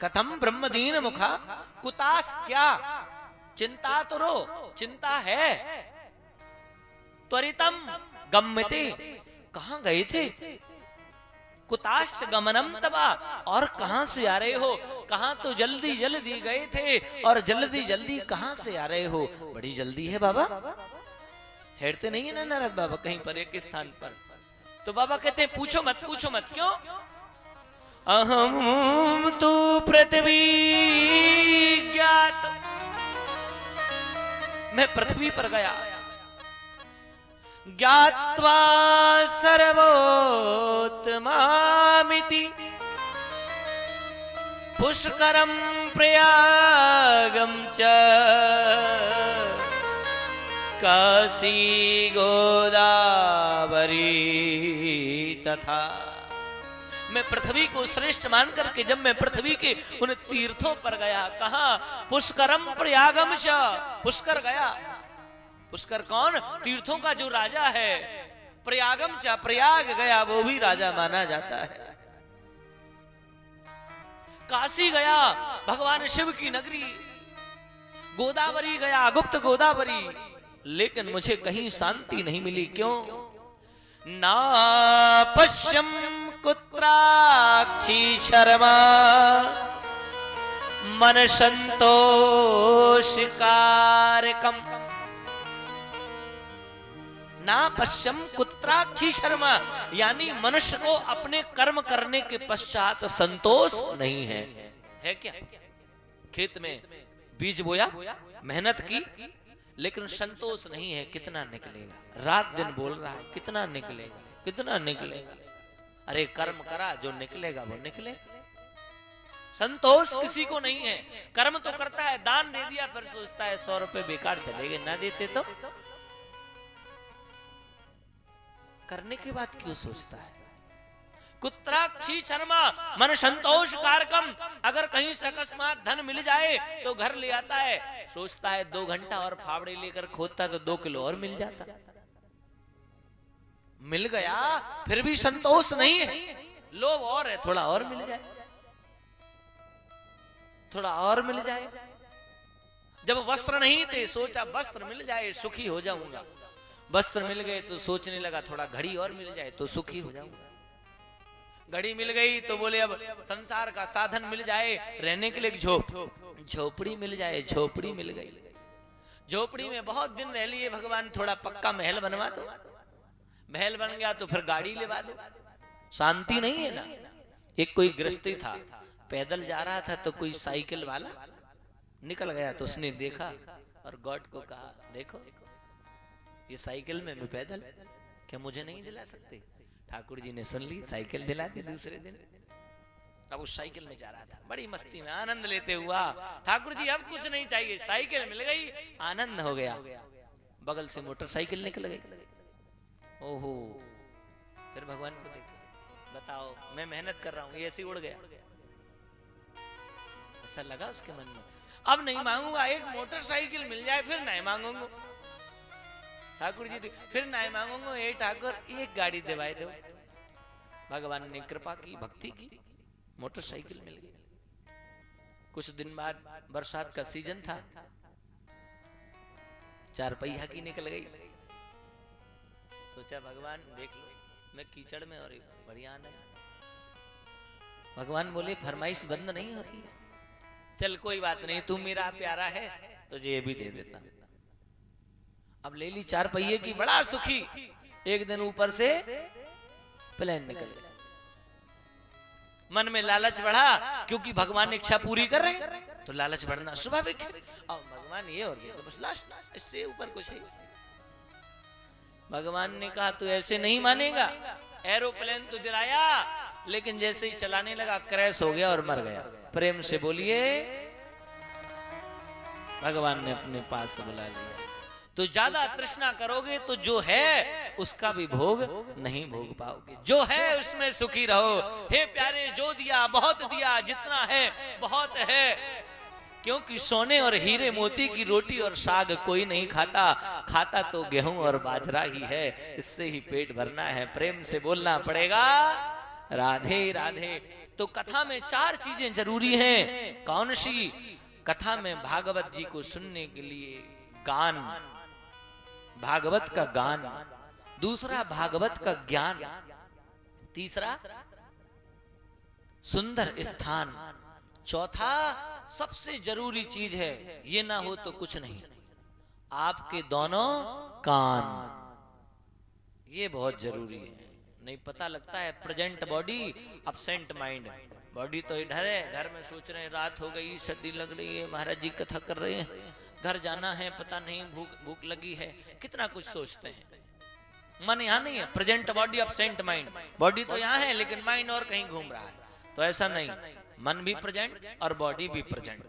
कथम ब्रह्मदीन मुखा कुतास, क्या चिंता तुरो, चिंता है, त्वरितम गम्यते, कहां गए थे, कुताश्च गमनम तबा, और कहां से आ रहे हो, कहां तो जल्दी जल्दी गए थे और जल्दी जल्दी कहां से आ रहे हो। बड़ी जल्दी है बाबा, ठहरते नहीं है ना नारद बाबा कहीं पर एक स्थान पर। तो बाबा कहते हैं पूछो मत, पूछो मत, क्यों? अहम तो पृथ्वी ज्ञात, मैं पृथ्वी पर गया, ज्ञात्वा सर्वोत्तमामिति, पुष्करम प्रयागम च काशी गोदावरी तथा। मैं पृथ्वी को श्रेष्ठ मान करके जब मैं पृथ्वी के उन तीर्थों पर गया, कहा पुष्करम प्रयागम च, पुष्कर गया। पुष्कर कौन? तीर्थों का जो राजा है। प्रयागम च, प्रयाग गया, वो भी राजा माना जाता है। काशी गया, भगवान शिव की नगरी। गोदावरी गया, गुप्त गोदावरी, लेकिन मुझे कहीं शांति नहीं मिली। क्यों? ना पश्यम कुत्राक्षी शर्मा मन संतोष कारकम। ना पश्यम कुत्राक्षी शर्मा, यानी मनुष्य को अपने कर्म करने के पश्चात संतोष नहीं है क्या? खेत में बीज बोया, मेहनत की, लेकिन संतोष नहीं है। कितना निकलेगा? रात दिन बोल रहा है कितना निकलेगा, कितना निकलेगा। अरे कर्म करा, जो निकलेगा वो निकलेगा। संतोष किसी को नहीं है। कर्म तो करता है, दान दे दिया, फिर सोचता है 100 रुपए बेकार चले गए, ना देते तो। करने के बाद क्यों सोचता है? कुत्राक्षी शर्मा मन संतोष कारकम, अगर कहीं से अकस्मात धन मिल जाए तो घर ले आता है, सोचता है 2 घंटा और फावड़े लेकर खोदता तो 2 किलो और मिल जाता। मिल गया फिर भी संतोष नहीं है, लोभ और है, थोड़ा और मिल जाए, थोड़ा और मिल जाए। जब वस्त्र नहीं थे सोचा वस्त्र मिल जाए सुखी हो जाऊंगा, वस्त्र मिल गए तो सोचने लगा थोड़ा घड़ी और मिल जाए तो सुखी हो जाऊंगा। घड़ी मिल गई तो बोले अब संसार का साधन मिल जाए, रहने के लिए झोपड़ी मिल जाए, झोपड़ी मिल गई। झोपड़ी में बहुत दिन रह लिए भगवान, थोड़ा पक्का महल बनवा दो। महल बन गया तो फिर गाड़ी लेवा दो। शांति नहीं है ना। एक कोई गृहस्थी था, पैदल जा रहा था तो कोई साइकिल वाला निकल गया, तो उसने देखा और गॉड को कहा देखो ये साइकिल में मैं पैदल, क्या मुझे नहीं दिला सकते? ठाकुर जी ने सुन ली, साइकिल दिला दी दूसरे दिन। अब उस साइकिल में जा रहा था, बड़ी मस्ती में आनंद लेते हुआ। ठाकुर जी अब कुछ नहीं चाहिए, साइकिल मिल गई, आनंद हो गया। बगल से मोटरसाइकिल निकल गई। ओहो, फिर भगवान को देखो, बताओ मैं मेहनत कर रहा हूं, ये ऐसे उड़ गया। ऐसा लगा उसके मन में, अब नहीं मांगूंगा, एक मोटरसाइकिल मिल जाए फिर नहीं मांगूंगा। ठाकुर जी फिर नहीं मांगूंगा, ये ठाकुर एक गाड़ी दिवाए दो। भगवान ने कृपा की, भक्ति की, मोटरसाइकिल मिल गई। कुछ दिन बाद बरसात का सीजन था, 4 पहिया की निकल गई। सोचा भगवान देख लो मैं कीचड़ में और बढ़िया नहीं। भगवान बोले फरमाइश बंद नहीं होती, चल कोई बात नहीं, तू मेरा प्यारा है तुझे ये भी दे देता। अब ले ली 4 पहिए की, बड़ा सुखी। एक दिन ऊपर से प्लेन निकल गया। मन में लालच बढ़ा, क्योंकि भगवान ने इच्छा पूरी कर रहे हैं तो लालच बढ़ना स्वाभाविक है। अब भगवान ये और ये तो बस लास्ट, इससे ऊपर कुछ है। भगवान ने कहा तू ऐसे नहीं मानेगा, एरोप्लेन तो दिलाया, लेकिन जैसे ही चलाने लगा क्रैश हो गया और मर गया। प्रेम से बोलिए, भगवान ने अपने पास बुला लिया। तो ज्यादा तृष्णा करोगे तो जो है उसका भी भोग नहीं भोग पाओगे, जो है उसमें सुखी रहो। हे प्यारे, जो दिया बहुत दिया, जितना है बहुत है, क्योंकि सोने और हीरे मोती की रोटी और साग कोई नहीं खाता, खाता तो गेहूं और बाजरा ही है, इससे ही पेट भरना है। प्रेम से बोलना पड़ेगा राधे राधे। तो कथा में 4 चीजें जरूरी हैं। कौन सी? कथा में भागवत जी को सुनने के लिए गान, भागवत का गान, दूसरा भागवत का ज्ञान, तीसरा सुंदर स्थान, चौथा सबसे जरूरी चीज है, ये ना हो तो कुछ नहीं, आपके दोनों कान। ये बहुत जरूरी है। नहीं पता लगता है present body absent mind. Body तो इधर है, घर में सोच रहे हैं रात हो गई, सर्दी लग रही है, महाराज जी कथा कर रहे हैं, घर जाना है, पता नहीं भूख लगी है, कितना कुछ सोचते हैं। मन यहाँ नहीं है, present body absent mind. Body तो यहाँ है लेकिन माइंड और कहीं घूम रहा है। तो ऐसा नहीं, मन भी प्रेजेंट और बॉडी भी प्रेजेंट।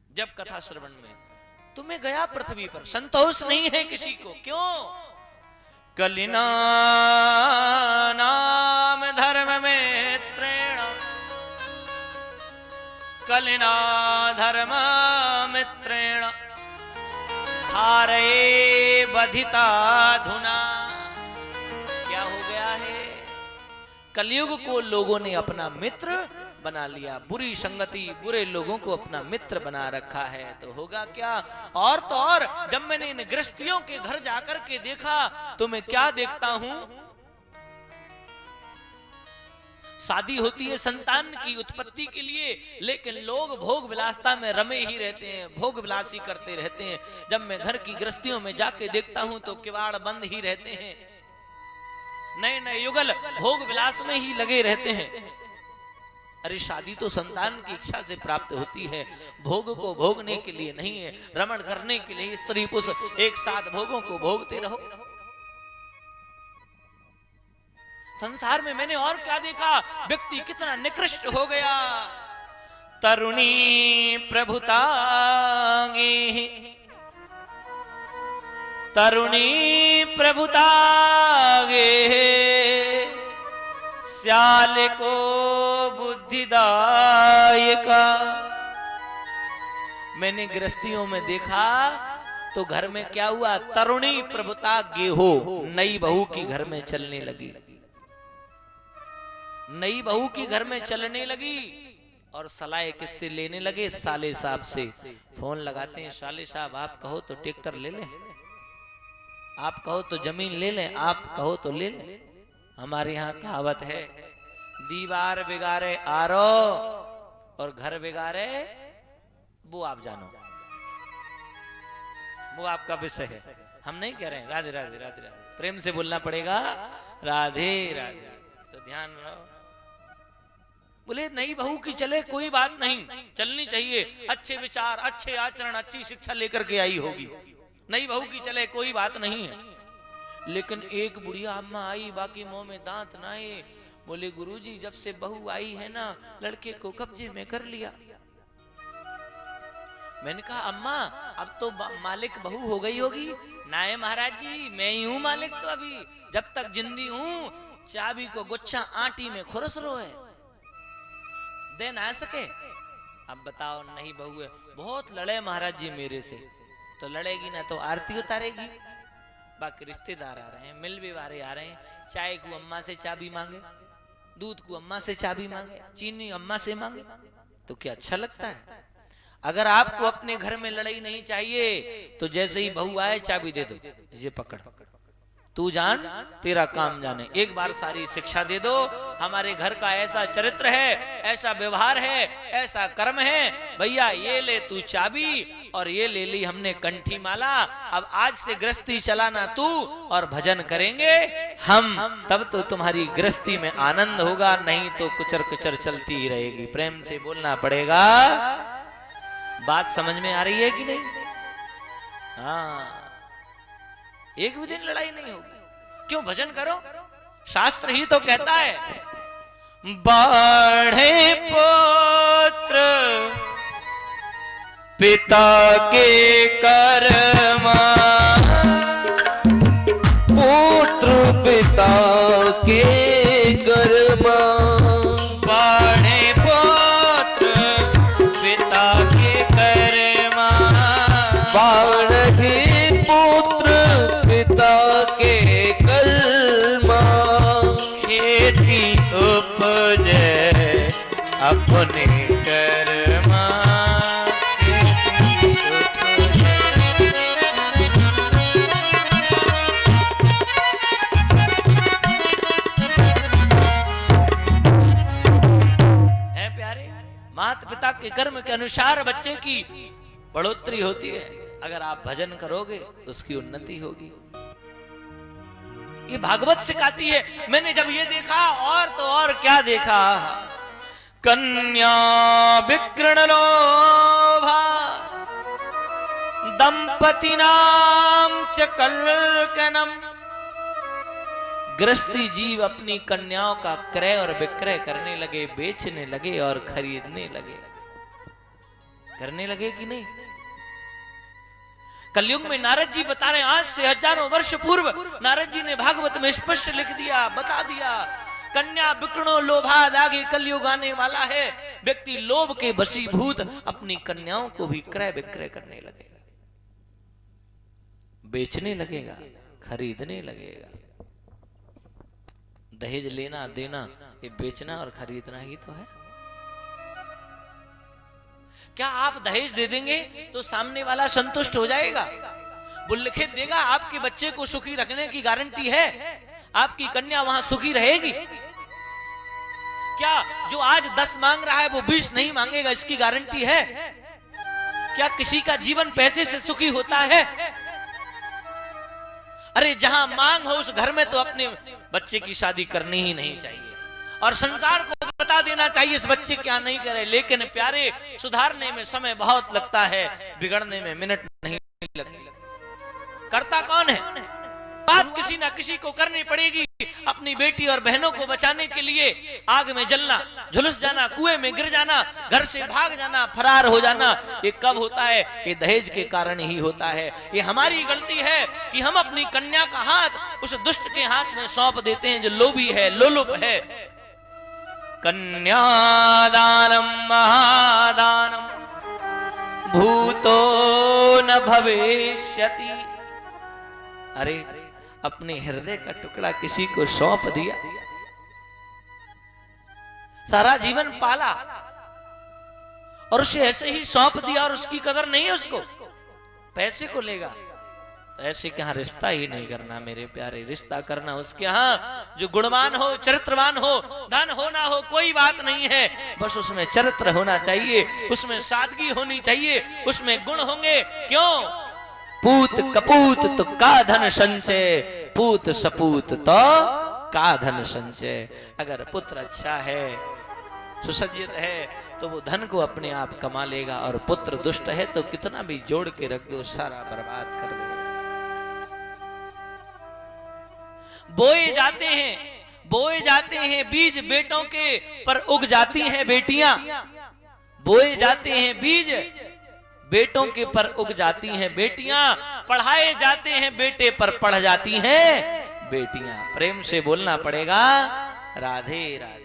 जब कथा श्रवण में तुम्हें गया पृथ्वी पर संतोष नहीं है किसी को, क्यों? कलिना नाम धर्म में त्रेण, कलिना धर्म मित्रेण हारे बधिता धुना। क्या हो गया है? कलयुग को लोगों ने अपना मित्र बना लिया, बुरी संगति, बुरे लोगों को अपना मित्र बना रखा है। तो होगा क्या? और तो और जब मैंने इन गृहस्थियों के घर जाकर के देखा तो मैं क्या देखता हूं? शादी होती है संतान की उत्पत्ति के लिए, लेकिन लोग भोग विलासता में रमे ही रहते हैं, भोग विलास ही करते रहते हैं। जब मैं घर की गृहस्थियों में जाके देखता हूं तो किवाड़ बंद ही रहते हैं, नए नए युगल भोग विलास में ही लगे रहते हैं। अरे शादी तो संतान की इच्छा से प्राप्त होती है, भोग को भोगने के लिए नहीं है, रमण करने के लिए स्त्री पुरुष एक साथ भोगों को भोगते रहो। संसार में मैंने और क्या देखा, व्यक्ति कितना निकृष्ट हो गया। तरुणी प्रभुतांगे, तरुणी प्रभुतांगे, श्याल को बुद्धिदायका। मैंने गृहस्थियों में देखा तो घर में क्या हुआ, तरुणी प्रभुता गेहो, नई बहू की घर में चलने लगी, नई बहू की घर में चलने लगी और सलाह किससे लेने लगे, साले साहब से। फोन लगाते हैं, साले साहब आप कहो तो ट्रैक्टर ले लें, आप कहो तो जमीन ले लें, आप कहो तो ले लें। हमारे यहाँ कहावत है, दीवार बिगाड़े आरो और घर बिगाड़े वो आप जानो, वो आपका विषय है, हम नहीं कह रहे हैं। राधे राधे राधे राधे, प्रेम से बोलना पड़ेगा, राधे राधे, तो ध्यान रहो। बोले नई बहू की चले कोई बात नहीं, चलनी चाहिए, अच्छे विचार, अच्छे आचरण, अच्छी शिक्षा लेकर के आई होगी, नई बहू की चले कोई बात नहीं है। लेकिन एक बुढ़िया अम्मा आई, बाकी मुंह में दांत ना आए। बोले गुरुजी जब से बहू आई है ना, लड़के को कब्जे में कर लिया। मैंने कहा अम्मा अब तो मालिक बहू हो गई होगी। नाये महाराज जी, मैं ही हूं मालिक, तो अभी जब तक जिंदी हूं चाबी को गुच्छा आटी में खुरस रो है, दे ना सके। अब बताओ नहीं बहू है, बहुत लड़े महाराज जी मेरे से, तो लड़ेगी ना तो आरती उतारेगी। बाकी रिश्तेदार आ रहे हैं, मिल विवारे आ रहे हैं, चाय को अम्मा से चाबी मांगे, दूध को अम्मा से चाबी मांगे, चीनी अम्मा से मांगे, तो क्या अच्छा लगता है? अगर आपको अपने घर में लड़ाई नहीं चाहिए तो जैसे ही बहू आए चाबी दे दो, ये पकड़, तू जान तेरा काम जाने, एक बार सारी शिक्षा दे दो। हमारे घर का ऐसा चरित्र है, ऐसा व्यवहार है, ऐसा कर्म है, भैया ये ले तू चाबी और ये ले ली हमने कंठी माला, अब आज से गृहस्थी चलाना तू और भजन करेंगे हम, तब तो तुम्हारी गृहस्थी में आनंद होगा, नहीं तो कुचर कुचर चलती ही रहेगी। प्रेम से बोलना पड़ेगा। बात समझ में आ रही है कि नहीं? हाँ, एक भी दिन लड़ाई नहीं होगी। क्यों? भजन करो, शास्त्र ही तो कहता है, बढ़े पुत्र पिता के कर्मा, पुत्र पिता के कर्मा, बढ़े पुत्र पिता के कर्मा, बढ़े पुत्र पिता के कर्मा, खेती उपजे अपने कर्मा, खेती उपजे। है प्यारे, माता पिता के कर्म के अनुसार बच्चे की बढ़ोतरी होती है। अगर आप भजन करोगे तो उसकी उन्नति होगी। ये भागवत सिखाती है। मैंने जब ये देखा और तो और क्या देखा, कन्या विकृण लोभा दंपति नाम च कल्कनम। गृहस्थी जीव अपनी कन्याओं का क्रय और विक्रय करने लगे, बेचने लगे और खरीदने लगे। करने लगे कि नहीं? कलयुग में नारद जी बता रहे हैं, आज से हजारों वर्ष पूर्व नारद जी ने भागवत में स्पष्ट लिख दिया, बता दिया, कन्या बिकड़ो लोभाद, आगे कलयुग आने वाला है। व्यक्ति लोभ के वशीभूत अपनी कन्याओं को भी क्रय विक्रय करने लगेगा, बेचने लगेगा, खरीदने लगेगा। दहेज लेना देना ये बेचना और खरीदना ही तो है। क्या आप दहेज दे देंगे तो सामने वाला संतुष्ट हो जाएगा? बुल्लखित देगा? आपके बच्चे को सुखी रखने की गारंटी है? आपकी कन्या वहां सुखी रहेगी? क्या जो आज 10 मांग रहा है वो 20 नहीं मांगेगा, इसकी गारंटी है? क्या किसी का जीवन पैसे से सुखी होता है? अरे जहां मांग हो उस घर में तो अपने बच्चे की शादी करनी ही नहीं चाहिए, और संसार को बता देना चाहिए इस बच्चे क्या नहीं करे। लेकिन प्यारे, सुधारने में समय बहुत लगता है, बिगड़ने में मिनट नहीं लगती। करता कौन है? बात किसी ना किसी को करनी पड़ेगी। अपनी बेटी और बहनों को बचाने के लिए आग में जलना, झुलस जाना, कुएं में गिर जाना, घर से भाग जाना, फरार हो जाना, ये कब होता है? ये दहेज के कारण ही होता है। ये हमारी गलती है कि हम अपनी कन्या का हाथ उस दुष्ट के हाथ में सौंप देते हैं जो लोभी है, लोलुप है। कन्यादानम महादानम भूतो न भविष्यति। अरे अपने हृदय का टुकड़ा किसी को सौंप दिया, सारा जीवन पाला और उसे ऐसे ही सौंप दिया और उसकी कदर नहीं है, उसको पैसे को लेगा। तो ऐसे के यहाँ रिश्ता ही नहीं करना मेरे प्यारे। रिश्ता करना उसके यहाँ जो गुणवान हो, चरित्रवान हो, धन हो ना हो कोई बात नहीं है, बस उसमें चरित्र होना चाहिए, उसमें सादगी होनी चाहिए, उसमें गुण होंगे। क्यों? पूत कपूत तो का धन संचय, पूत सपूत तो का धन संचय। अगर पुत्र अच्छा है, सुसज्जित है, तो वो धन को अपने आप कमा लेगा, और पुत्र दुष्ट है तो कितना भी जोड़ के रख दो सारा बर्बाद कर देगा। बोए जाते हैं बीज बेटों के, पर उग जाती हैं बेटियां। बोए जाते हैं बीज बेटों के, पर उग जाती हैं बेटियां। पढ़ाए जाते हैं बेटे, पर पढ़ जाती हैं बेटियां। प्रेम से बोलना पड़ेगा, राधे राधे।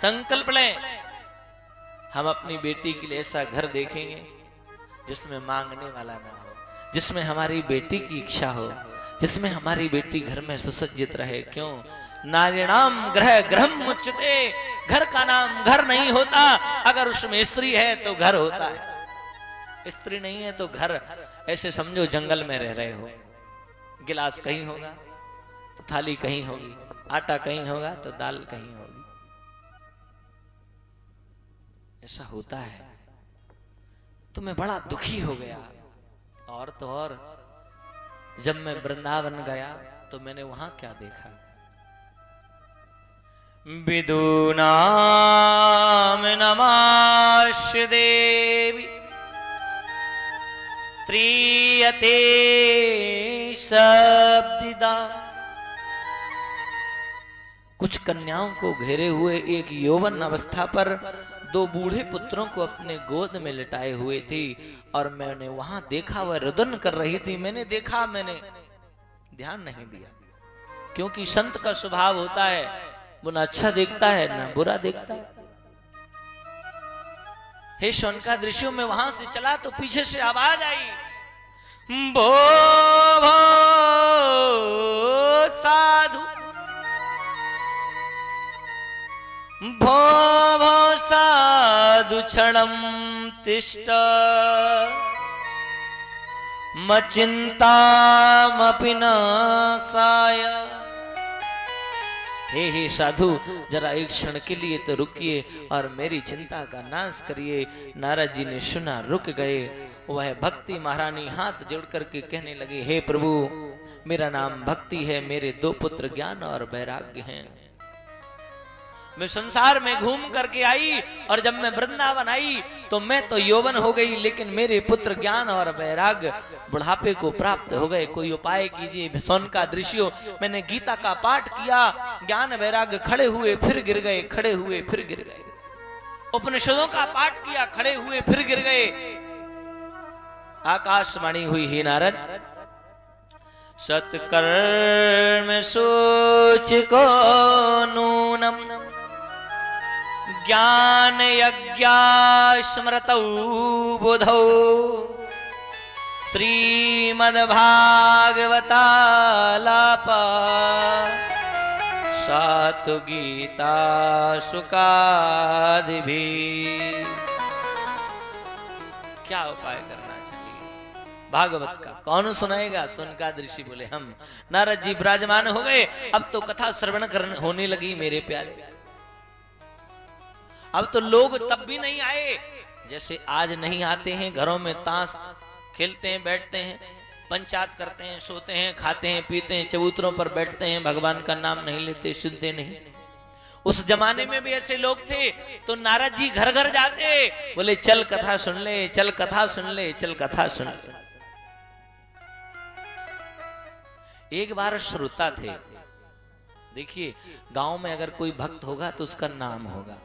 संकल्प लें, हम अपनी बेटी के लिए ऐसा घर देखेंगे जिसमें मांगने वाला ना हो, जिसमें हमारी बेटी की इच्छा हो, जिसमें हमारी बेटी घर में सुसज्जित रहे। क्यों? नारीणाम ग्रह ग्रहम मुच्यते। घर का नाम घर नहीं होता, अगर उसमें स्त्री है तो घर होता है, स्त्री नहीं है तो घर ऐसे समझो जंगल में रह रहे हो। गिलास कहीं होगा तो थाली कहीं होगी, आटा कहीं होगा तो दाल कहीं होगी। ऐसा होता है। तो मैं बड़ा दुखी हो गया। और तो और जब मैं वृंदावन गया तो मैंने वहां क्या देखा? विदूनाम नमास्य देवी त्रियते शब्दिदा। कुछ कन्याओं को घेरे हुए एक यौवन अवस्था पर 2 बूढ़े पुत्रों को अपने गोद में लिटाए हुए थी, और मैंने वहां देखा वह रुदन कर रही थी। मैंने देखा, मैंने ध्यान नहीं दिया, क्योंकि संत का स्वभाव होता है वो ना अच्छा देखता है ना बुरा देखता है। हे शौनका दृश्यों में वहां से चला तो पीछे से आवाज आई, भो भो साधु, भो भो साधु क्षणम तिष्ठ, मचिंतामपि नासाय। हे साधु, जरा एक क्षण के लिए तो रुकिए और मेरी चिंता का नाश करिए। नारद जी ने सुना, रुक गए। वह भक्ति महारानी हाथ जोड़ करके कहने लगे, हे प्रभु, मेरा नाम भक्ति है, मेरे 2 पुत्र ज्ञान और वैराग्य हैं। मैं संसार में घूम करके आई, और जब मैं वृंदावन आई तो मैं तो यौवन हो गई, लेकिन मेरे पुत्र ज्ञान और वैराग्य बुढ़ापे को प्राप्त हो गए। कोई उपाय कीजिए। शौनका दृश्यों, मैंने गीता का पाठ किया, ज्ञान वैराग्य खड़े हुए फिर गिर गए, खड़े हुए फिर गिर गए। उपनिषदों का पाठ किया, खड़े हुए फिर गिर गए। आकाशवाणी हुई, हे नारद, सत्कर्म सोच को नूनम ज्ञान यज्ञा स्मृतौ बुधौ श्रीमद्भागवतालापा सातु गीता सुकादिभी। क्या उपाय करना चाहिए? भागवत का कौन सुनाएगा? सुनकाद ऋषि बोले हम। नारद जी विराजमान हो गए। अब तो कथा श्रवण करने होने लगी मेरे प्यारे। अब तो लोग तब भी नहीं आए जैसे आज नहीं आते हैं। घरों में ताश खेलते हैं, बैठते हैं, पंचायत करते हैं, सोते हैं, खाते हैं, पीते हैं, चबूतरों पर बैठते हैं, भगवान का नाम नहीं लेते, सुनते नहीं। उस जमाने में भी ऐसे लोग थे। तो नारद जी घर घर जाते, बोले चल कथा सुन ले, चल कथा सुन ले, चल कथा सुन ले। एक बार श्रोता थे। देखिए, गांव में अगर कोई भक्त होगा तो उसका नाम होगा,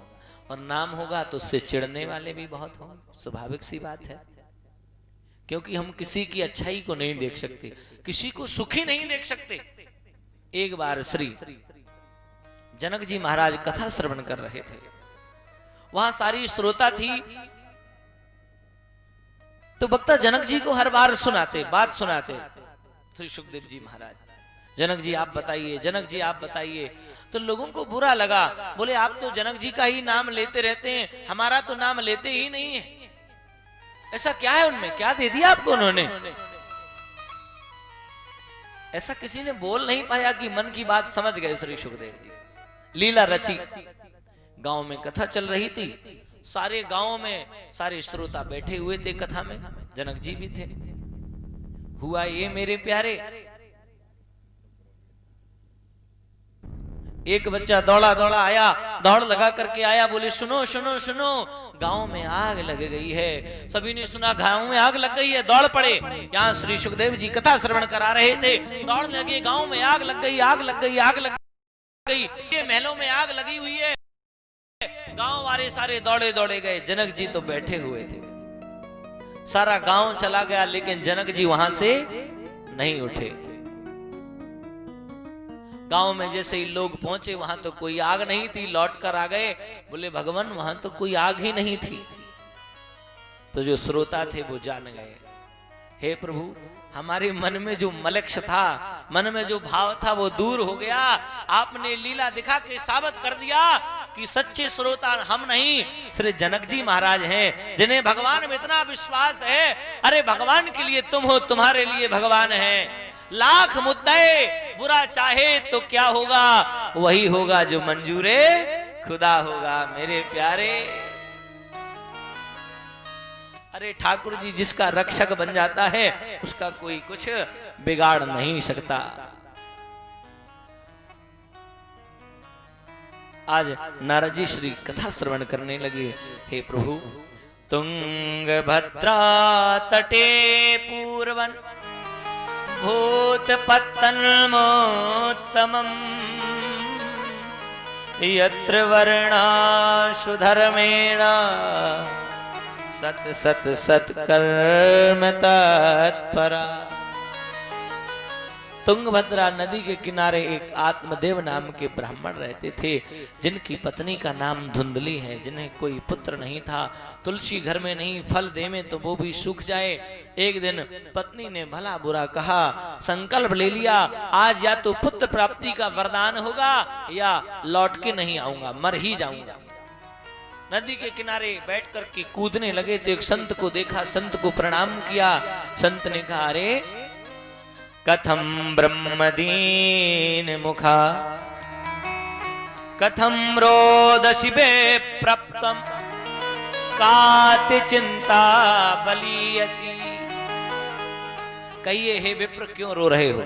और नाम होगा तो उससे चिढ़ने वाले भी बहुत होंगे। स्वाभाविक सी बात है, क्योंकि हम किसी की अच्छाई को नहीं देख सकते, किसी को सुखी नहीं देख सकते। एक बार श्री जनक जी महाराज कथा श्रवण कर रहे थे। वहां सारी श्रोता थी। तो वक्ता जनक जी को हर बार सुनाते, बात सुनाते। श्री सुखदेव जी महाराज, जनक जी आप बताइए, जनक जी आप बताइए। तो लोगों को बुरा लगा। बोले आप तो जनक जी का ही नाम लेते रहते हैं, हमारा तो नाम लेते ही नहीं है। ऐसा क्या है उनमें, क्या दे दिया आपको उन्होंने? ऐसा किसी ने बोल नहीं पाया कि मन की बात समझ गए श्री सुखदेव जी। लीला रची। गांव में कथा चल रही थी। सारे गांव में सारे श्रोता बैठे हुए थे कथा में, जनक जी भी थे। हुआ ये मेरे प्यारे, एक बच्चा दौड़ा दौड़ा आया, दौड़ लगा करके आया। बोले सुनो सुनो सुनो, गांव में आग लग गई है। सभी ने सुना गांव में आग लग गई है, दौड़ पड़े। यहाँ श्री सुखदेव जी कथा श्रवण करा रहे थे, दौड़ लगे, गांव में आग लग गई, आग लग गई, आग लग गई, ये महलों में आग लगी हुई है। गांव वाले सारे दौड़े दौड़े गए। जनक जी तो बैठे हुए थे। सारा गांव चला गया, लेकिन जनक जी वहां से नहीं उठे। गांव में जैसे ही लोग पहुंचे, वहां तो कोई आग नहीं थी। लौट कर आ गए, बोले भगवान वहां तो कोई आग ही नहीं थी। तो जो श्रोता थे वो जान गए, हे प्रभु हमारे मन में जो मलक्ष था, मन में जो भाव था वो दूर हो गया। आपने लीला दिखा के साबित कर दिया कि सच्चे श्रोता हम नहीं, श्री जनक जी महाराज हैं, जिन्हें भगवान में इतना विश्वास है। अरे भगवान के लिए तुम हो, तुम्हारे लिए भगवान है। लाख मुद्दे बुरा चाहे तो क्या होगा, वही होगा जो मंजूरे खुदा होगा। मेरे प्यारे, अरे ठाकुर जी जिसका रक्षक बन जाता है उसका कोई कुछ बिगाड़ नहीं सकता। आज नारद जी श्री कथा श्रवण करने लगे। हे प्रभु, तुंगभद्रा तटे पूर्वन भूत पत्तनमोत्तमम् यत्र वर्णाशु धर्मेण सत सत सत कर्म तत्परा। तुंगभद्रा नदी के किनारे एक आत्मदेव नाम के ब्राह्मण रहते थे, जिनकी पत्नी का नाम धुंधली है, जिन्हें कोई पुत्र नहीं था। तुलसी घर में नहीं, फल दे में तो वो भी सूख जाए। एक दिन पत्नी ने भला बुरा कहा, संकल्प ले लिया, आज या तो पुत्र प्राप्ति का वरदान होगा या लौट के नहीं आऊंगा, मर ही जाऊंगा। नदी के किनारे बैठ कर के कूदने लगे तो एक संत को देखा, संत को प्रणाम किया। संत ने कहा, अरे कथम ब्रह्मदीन मुखा कथम रोदशिबे प्रप्तम काति चिंता बलियसी। कहिए हे विप्र, क्यों रो रहे हो,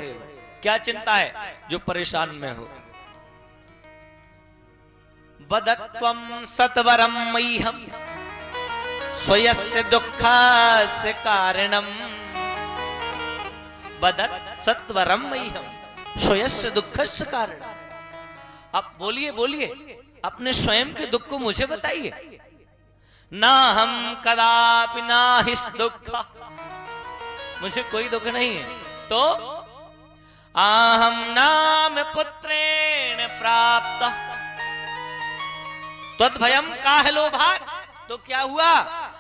क्या चिंता है जो परेशान में हो। वदत्वं सत्वरं मह्यं स्वयस्य दुःखस्य कारणं। वदत् सत्वरं मह्यं स्वयस्य दुःखस्य कारणं। अब बोलिए बोलिए, अपने स्वयं के दुख को मुझे बताइए। ना हम कदापि ना हिस दुख, मुझे कोई दुख नहीं है। तो आहम नाम पुत्रेण प्राप्त तद्भयम काहलो भाग। तो क्या हुआ,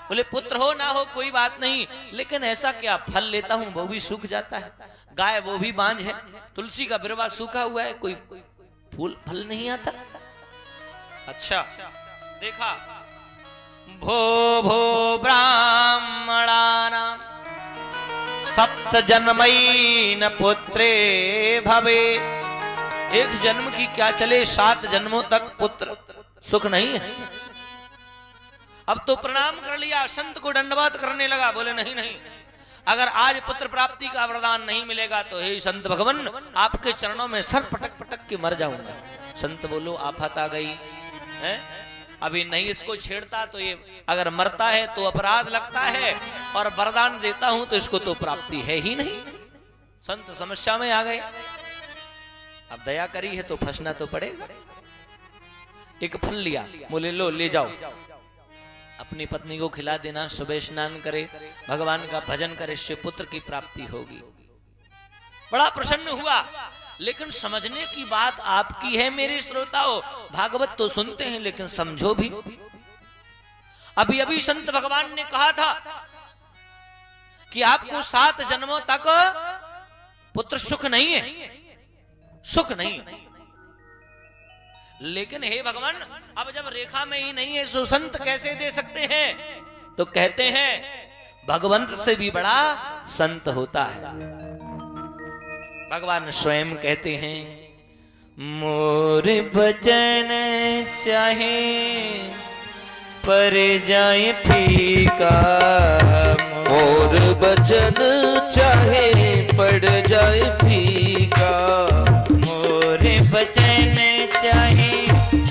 बोले पुत्र हो ना हो कोई बात नहीं, लेकिन ऐसा क्या, फल लेता हूं वो भी सूख जाता है, गाय वो भी बांझ है, तुलसी का बिरवा सूखा हुआ है, कोई फूल फल नहीं आता। अच्छा देखा, भो भो ब्राह्मणानां सप्त जन्मई न पुत्रे भवे। एक जन्म की क्या चले, 7 जन्मों तक पुत्र सुख नहीं है। अब तो प्रणाम कर लिया, संत को दंडवत करने लगा, बोले नहीं नहीं, अगर आज पुत्र प्राप्ति का वरदान नहीं मिलेगा तो हे संत भगवान, आपके चरणों में सर पटक पटक के मर जाऊंगा। संत बोलो आफत आ गई है, अभी नहीं इसको छेड़ता तो ये अगर मरता है तो अपराध लगता है, और वरदान देता हूं तो इसको तो प्राप्ति है ही नहीं। संत समस्या में आ गए, अब दया करी है तो फंसना तो पड़ेगा। एक फल लिया, बोले लो ले जाओ, अपनी पत्नी को खिला देना, सुबह स्नान करे, भगवान का भजन करे, इससे पुत्र की प्राप्ति होगी। बड़ा प्रसन्न हुआ, लेकिन समझने की बात आपकी है मेरे श्रोताओं। भागवत तो सुनते हैं लेकिन समझो भी। अभी अभी संत भगवान ने कहा था कि आपको 7 जन्मों तक पुत्र सुख नहीं है, सुख नहीं है। लेकिन हे भगवान, अब जब रेखा में ही नहीं है तो संत कैसे दे सकते हैं? तो कहते हैं भगवंत से भी बड़ा संत होता है। भगवान स्वयं कहते हैं, मोर भजन चाहे पर जाए फीका, मोर भजन चाहे पड़ जाए फीका, मोर भजन चाहे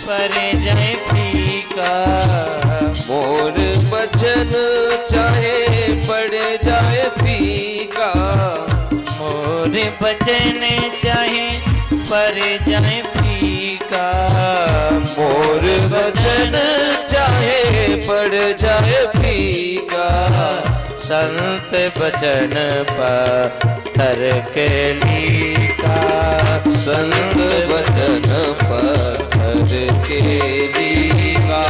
पर जाए फीका, मोर भजन चाहे पड़ जाए फीका, मोर भजन चाहे पर जाए फीका, मोर भजन चाहे पड़ जाए फीका, संत बचन पत्थर के लीका, संत वचन पत्थर के लीका,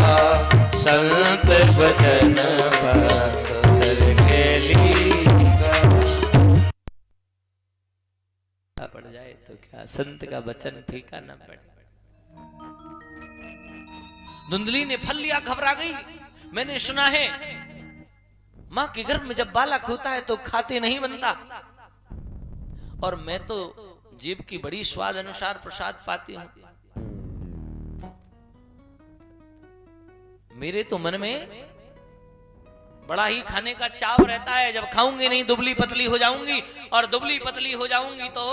संत बचन पत्थर के लीका। पड़ जाए तो क्या, संत का वचन फीका न पड़े। धुंधली ने फल लिया, घबरा गई। मैंने सुना है मां के गर्भ में जब बालक होता है तो खाते नहीं बनता, और मैं तो जीभ की बड़ी स्वाद अनुसार प्रसाद पाती हूं। मेरे तो मन में बड़ा ही खाने का चाव रहता है, जब खाऊंगी नहीं दुबली पतली हो जाऊंगी, और दुबली पतली हो जाऊंगी तो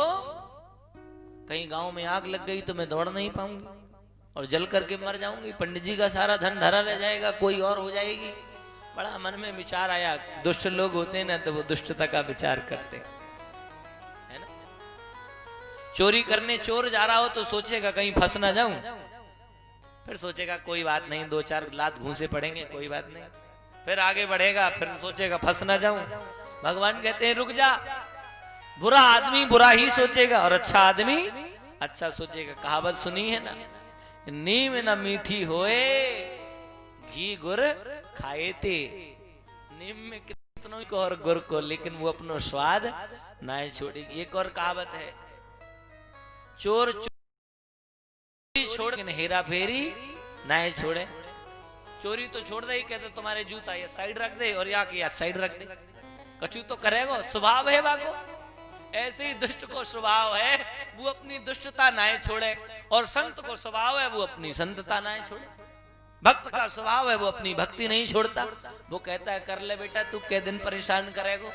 कहीं गांव में आग लग गई तो मैं दौड़ नहीं पाऊंगी और जल करके मर जाऊंगी, पंडित जी का सारा धन धरा रह जाएगा, कोई और हो जाएगी। बड़ा मन में विचार आया। दुष्ट लोग होते हैं ना तो वो दुष्टता का विचार करते है ना। चोरी करने चोर जा रहा हो तो सोचेगा कहीं फंस ना जाऊं, फिर सोचेगा कोई बात नहीं, 2-4 लात घूंसे पड़ेंगे, कोई बात नहीं, फिर आगे बढ़ेगा, फिर सोचेगा फंस ना जाऊं। भगवान कहते हैं रुक जा, बुरा आदमी बुरा ही सोचेगा और अच्छा आदमी अच्छा सोचेगा। कहावत सुनी है ना, नीम न मीठी होए घी गुर खाए थे। नीम में कितनों को और गुर को, लेकिन वो अपनो स्वाद ना छोड़ेगी। एक और कहावत है, चोर चोरी छोड़ के हेरा फेरी ना छोड़े। चोरी तो छोड़ दे ही, कहते तुम्हारे जूता ये साइड रख दे और यहाँ की या साइड रख दे, कछु तो करेगा, स्वभाव है बाको। ऐसे ही दुष्ट को स्वभाव है वो अपनी दुष्टता ना छोड़े, और संत को स्वभाव है वो अपनी संतता ना छोड़े। भक्त का स्वभाव है वो अपनी भक्ति नहीं छोड़ता। वो कहता है कर ले बेटा, तू कै दिन परेशान करेगो,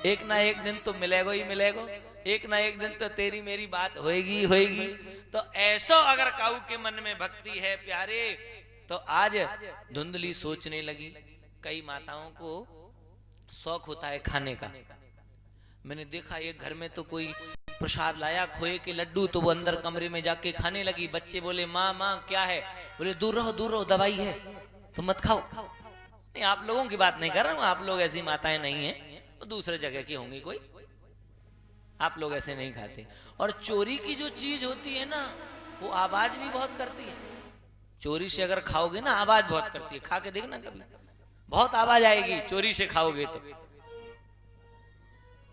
एक ना एक दिन तो मिलेगो ही मिलेगो, एक ना एक दिन तो तेरी मेरी बात होएगी होएगी। तो ऐसो अगर काऊ के मन में भक्ति है प्यारे, तो आज धुंधली सोचने लगी। कई माताओं को शौक होता है खाने का। मैंने देखा एक घर में तो कोई प्रसाद लाया खोए के लड्डू, तो वो अंदर कमरे में जाके खाने लगी। बच्चे बोले माँ माँ क्या है? बोले दूर रहो दवाई है, तुम मत खाओ। नहीं, आप लोगों की बात नहीं कर रहा हूँ, आप लोग ऐसी माताएं नहीं हैं, तो दूसरे जगह की होंगी कोई, आप लोग ऐसे नहीं खाते। और चोरी की जो चीज होती है ना, वो आवाज भी बहुत करती है। चोरी से अगर खाओगे ना आवाज बहुत करती है, खा के देखना कभी, बहुत आवाज आएगी चोरी से खाओगे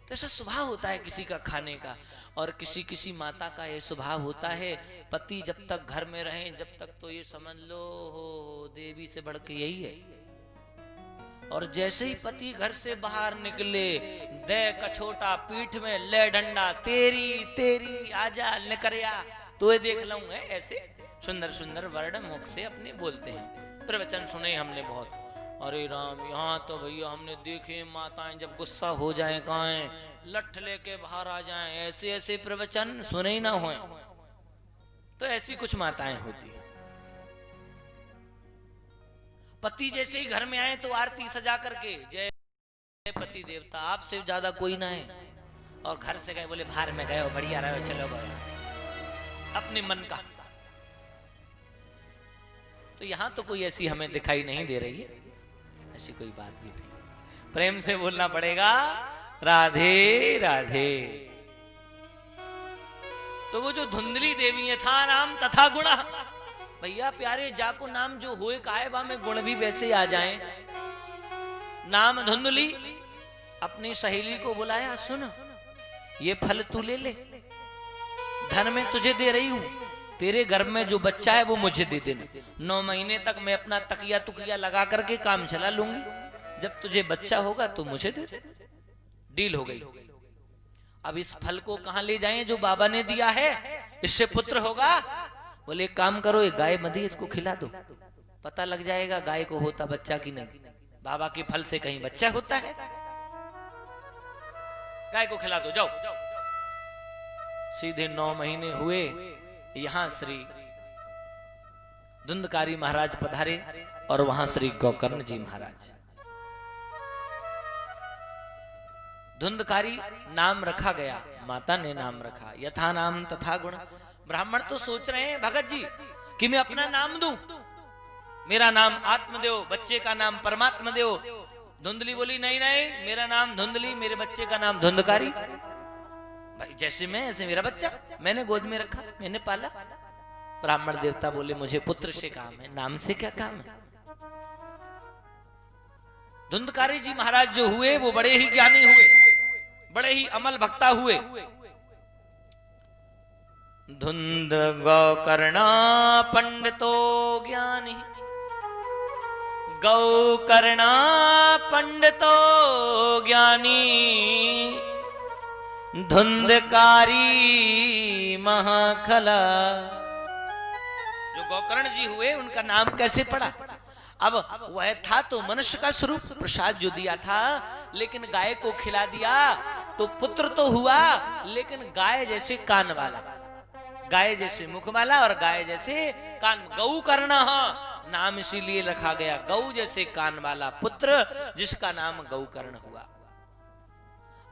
तो ऐसा स्वभाव होता है किसी का खाने का। और किसी किसी माता का ये स्वभाव होता है, पति जब तक घर में रहे जब तक तो ये समझ लो हो देवी से बढ़ के यही है। और जैसे ही पति घर से बाहर निकले, दे कछोटा पीठ में, ले डंडा, तेरी तेरी आजा निकरिया, तो ये देख लूं है। ऐसे सुंदर सुंदर वर्ण मुख से अपने बोलते हैं। प्रवचन सुने हमने बहुत। अरे राम, यहाँ तो भैया हमने देखे माताएं जब गुस्सा हो जाएं काएं लठ लेके बाहर आ जाएं, ऐसे ऐसे प्रवचन सुने ही ना होए। तो ऐसी कुछ माताएं होती हैं। पति जैसे ही घर में आए तो आरती सजा करके, जय पति देवता, आपसे ज्यादा कोई ना है। और घर से गए, बोले बाहर में गए हो, बढ़िया रहे हो, चलो गए अपने मन का। तो यहां तो कोई ऐसी हमें दिखाई नहीं दे रही है, ऐसी कोई बात भी नहीं। प्रेम से बोलना पड़ेगा राधे राधे। तो वो जो धुंधली देवी है, था नाम तथा गुण, भैया प्यारे जाको नाम जो हुए कायबा में गुण भी वैसे आ जाएं। नाम धुंधली, अपनी सहेली को बुलाया, सुन ये फल तू ले ले, धन में तुझे दे रही हूं, तेरे गर्भ में जो बच्चा है वो मुझे दे देना। 9 महीने तक मैं अपना तकिया तुकिया लगा करके काम चला लूंगी, जब तुझे बच्चा होगा तो मुझे दे दे। डील हो गई। अब इस फल को कहां ले जाएं जो बाबा ने दिया है, इससे पुत्र होगा। बोले एक काम करो, एक गाय मदी इसको खिला दो, पता लग जाएगा गाय को होता बच्चा कि नहीं। बाबा के फल से कहीं बच्चा होता है, गाय को खिला दो, जाओ। सीधे 9 महीने हुए, यहां श्री धुंधकारी महाराज पधारे और वहां श्री गोकर्ण जी महाराज। धुंधकारी नाम रखा गया, माता ने नाम रखा, यथा नाम तथा गुण। ब्राह्मण तो सोच रहे हैं भगत जी कि मैं अपना नाम दूं, मेरा नाम आत्मदेव, बच्चे का नाम परमात्मा देव। धुंधली बोली नहीं नहीं, मेरा नाम धुंधली, मेरे बच्चे का नाम धुंधकारी। भाई जैसे मैं ऐसे मेरा बच्चा, मैंने गोद में रखा, मैंने पाला। ब्राह्मण देवता बोले मुझे पुत्र से काम है, नाम से क्या काम है। धुंधकारी जी महाराज जो हुए वो बड़े ही ज्ञानी हुए, बड़े ही अमल भक्ता हुए। धुंध गौकर्णा पंडितो ज्ञानी, गौकर्णा पंडितो ज्ञानी, धुंधकारी महाखला। जो गोकर्ण जी हुए उनका नाम कैसे पड़ा। अब वह था तो मनुष्य का स्वरूप, प्रसाद जो दिया था, लेकिन गाय को खिला दिया तो पुत्र तो हुआ, लेकिन गाय जैसे कान वाला, गाय जैसे मुख वाला और गाय जैसे कान। गौ करना नाम इसीलिए रखा गया, गौ जैसे कान वाला पुत्र, जिसका नाम गौकर्ण हुआ।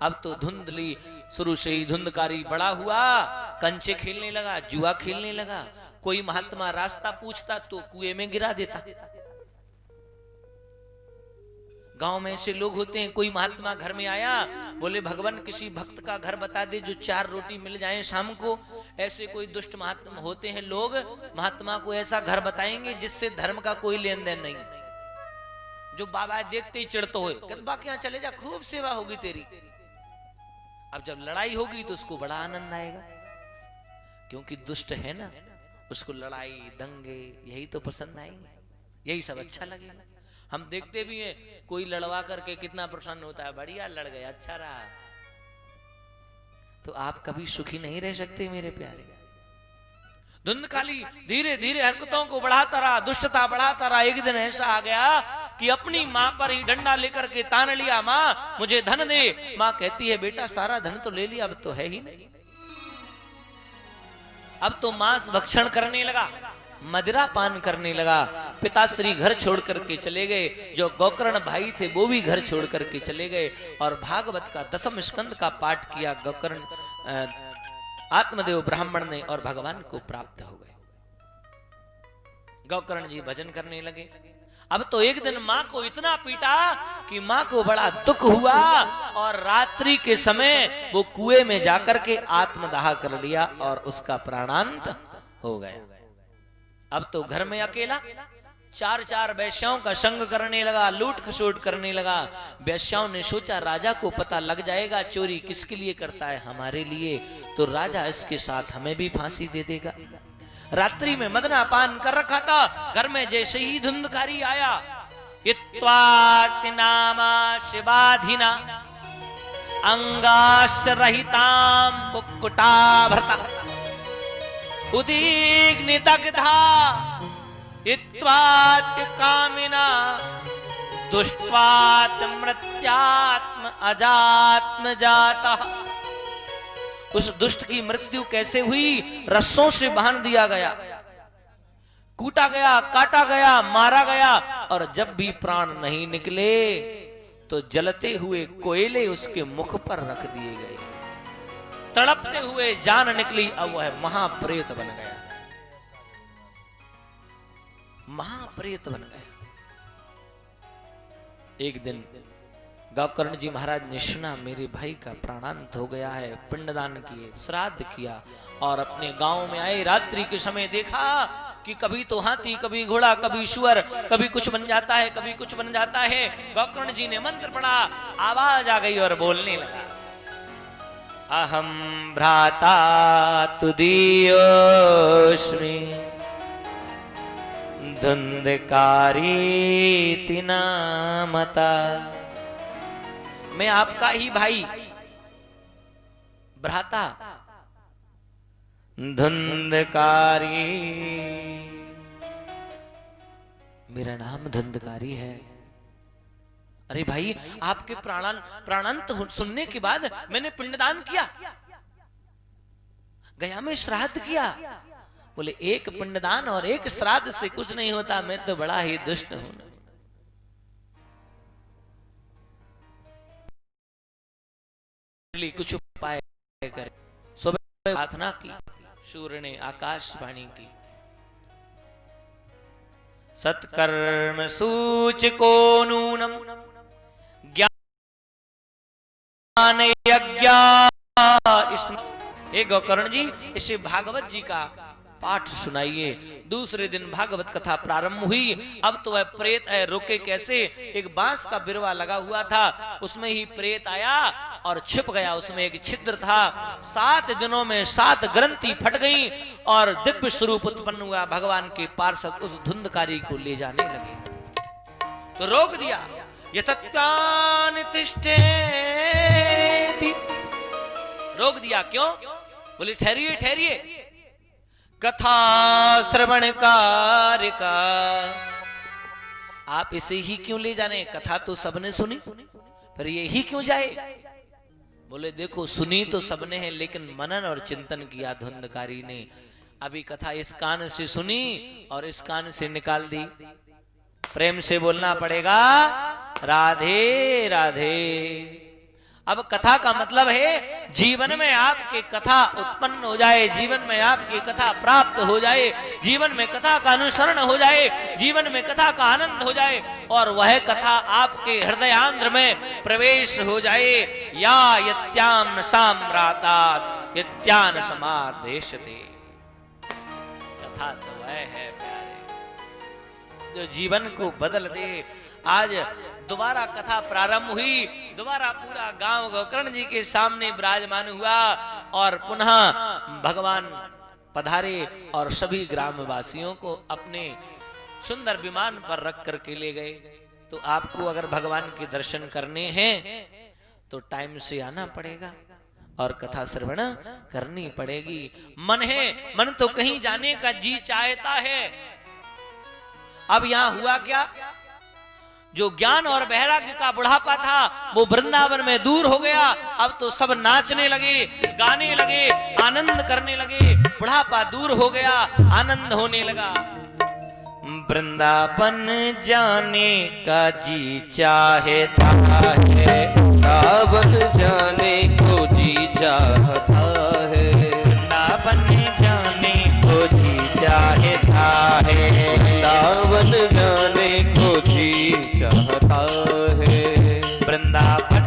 अब तो धुंधली शुरू से ही धुंधकारी बड़ा हुआ, कंचे खेलने लगा, जुआ खेलने लगा। कोई महात्मा रास्ता पूछता तो कुएं में गिरा देता। गांव में ऐसे लोग होते हैं, कोई महात्मा घर में आया, बोले भगवान किसी भक्त का घर बता दे जो 4 रोटी मिल जाए शाम को। ऐसे कोई दुष्ट महात्मा होते हैं लोग, महात्मा को ऐसा घर बताएंगे जिससे धर्म का कोई लेन देन नहीं। जो बाबा देखते ही चिढ़ते हुए कहते बाकी यहाँ चले जा, खूब सेवा होगी तेरी। अब जब लड़ाई होगी तो उसको बड़ा आनंद आएगा, क्योंकि दुष्ट है ना, उसको लड़ाई दंगे यही तो पसंद आएंगे, यही सब अच्छा लगेगा। हम देखते भी हैं, कोई लड़वा करके कितना प्रसन्न होता है, बढ़िया लड़ गया, अच्छा रहा। तो आप कभी सुखी नहीं रह सकते मेरे प्यारे। धुंधकाली धीरे धीरे हरकतों को बढ़ाता रहा, दुष्टता बढ़ाता रहा। एक दिन ऐसा आ गया कि अपनी माँ पर ही डंडा लेकर के तान लिया, माँ मुझे धन दे। माँ कहती है बेटा सारा धन तो ले लिया, अब तो है ही नहीं। अब तो मांस भक्षण करने लगा, मदिरा पान करने लगा। पिताश्री घर छोड़ करके चले गए, जो गोकर्ण भाई थे वो भी घर छोड़ करके चले गए, और भागवत का 10वें स्कंद का पाठ किया गोकर्ण आत्मदेव ब्राह्मण ने, और भगवान को प्राप्त हो गए। गोकर्ण जी भजन करने लगे। अब तो एक दिन मां को इतना पीटा कि मां को बड़ा दुख हुआ, और रात्रि के समय वो कुएं में जाकर के आत्मदाह कर लिया और उसका प्राणांत हो गया। अब तो घर में अकेला 4 वैश्याओं का संग करने लगा, लूट खसोट करने लगा। वैश्याओं ने सोचा राजा को पता लग जाएगा चोरी किसके लिए करता है, हमारे लिए, तो राजा इसके साथ हमें भी फांसी दे देगा। रात्रि में मदना पान कर रखा था, घर में जैसे ही धुंधकारी आया, इत्वाति नामा शिवाधिना अंगाश्रहितां कुक्कुटाभृता उदीग्निदग्धा इत्वाति कामिना दुष्ट्वात् मृत्यात्म अजात्म जाता। उस दुष्ट की मृत्यु कैसे हुई? रस्सों से बांध दिया गया, कूटा गया, काटा गया, मारा गया, और जब भी प्राण नहीं निकले तो जलते हुए कोयले उसके मुख पर रख दिए गए। तड़पते हुए जान निकली, अब वह महाप्रेत बन गया, महाप्रेत बन गया। एक दिन गौकर्ण जी महाराज ने सुना मेरे भाई का प्राणांत हो गया है, पिंडदान किए, श्राद्ध किया, और अपने गांव में आए। रात्रि के समय देखा कि कभी तो हाथी, कभी घोड़ा, कभी सुअर, कभी कुछ बन जाता है, कभी कुछ बन जाता है। गौकर्ण जी ने मंत्र पढ़ा, आवाज आ गई और बोलने लगा, अहम भ्राता तुदीयोस्मि धुंधकारी नामता। मैं आपका ही भाई, भ्राता, धुंधकारी, मेरा नाम धुंधकारी है। अरे भाई, आपके प्राणांत सुनने के बाद मैंने पिंडदान किया, गया में श्राद्ध किया। बोले एक पिंडदान और एक श्राद्ध से कुछ नहीं होता, मैं तो बड़ा ही दुष्ट हूं। कुछ उपाय करे। सुबह प्रार्थना की, सूर्य ने आकाशवाणी की, सत्कर्म सूचको नूनम ज्ञान यज्ञ। हे गौकर्ण जी, इसे भागवत जी का पाठ सुनाइए। दूसरे दिन भागवत कथा प्रारंभ हुई। अब तो वह प्रेत है, रोके कैसे? एक बांस का बिरवा लगा हुआ था, उसमें ही प्रेत आया और छिप गया। उसमें एक छिद्र था। 7 दिनों में 7 ग्रंथि फट गई और दिव्य स्वरूप उत्पन्न हुआ। भगवान के पार्षद उस धुंधकारी को ले जाने लगे तो रोक दिया। यतत्वान तिष्ठेति, रोक दिया। क्यों? बोले ठहरिए ठहरिए, कथा श्रवण कार्य का आप इसे ही क्यों ले जाने? कथा तो सबने सुनी, फिर ये ही क्यों जाए? बोले देखो, सुनी तो सबने है, लेकिन मनन और चिंतन किया धुंधकारी ने। अभी कथा इस कान से सुनी और इस कान से निकाल दी। प्रेम से बोलना पड़ेगा, राधे राधे। अब कथा का मतलब है जीवन में आपके कथा उत्पन्न हो जाए, जीवन में आपकी कथा प्राप्त हो जाए, जीवन में कथा का अनुसरण हो जाए, जीवन में कथा का आनंद हो जाए और वह कथा आपके हृदयांध्र में प्रवेश हो जाए। या यत्याम साम्रातात् यत्यान समादेशते। कथा तो वह है प्यारे जो जीवन को बदल दे। आज दोबारा कथा प्रारंभ हुई, दोबारा पूरा गांव गौकर्ण जी के सामने विराजमान हुआ और पुनः भगवान पधारे और सभी ग्रामवासियों को अपने सुंदर विमान पर रख करके ले गए। तो आपको अगर भगवान के दर्शन करने हैं तो टाइम से आना पड़ेगा और कथा श्रवण करनी पड़ेगी। मन है, मन तो कहीं जाने का जी चाहता है। अब यहां हुआ क्या? जो ज्ञान और वैराग्य का बुढ़ापा था वो वृंदावन में दूर हो गया। अब तो सब नाचने लगे, गाने लगे, आनंद करने लगे। बुढ़ापा दूर हो गया, आनंद होने लगा। वृंदावन जाने का जी चाहता है, वृंदावन जाने को जी चाहता है, वृंदावन जाने को जी चाहता है, वृंदावन जाने को जी चाहता है। वृंदावन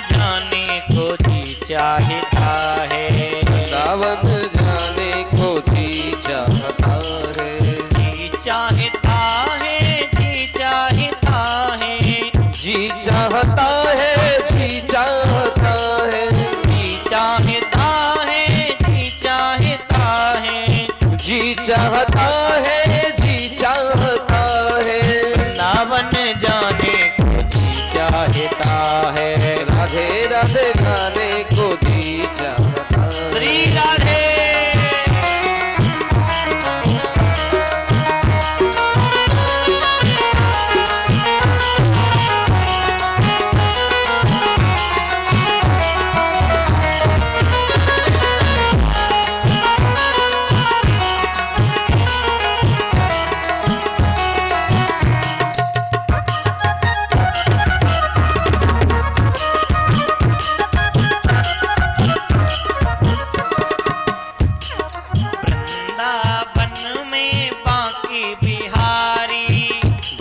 जाने को जी चाहता है, वृंदावन जाने को जी चाहता है, जी चाहता है, जी चाहता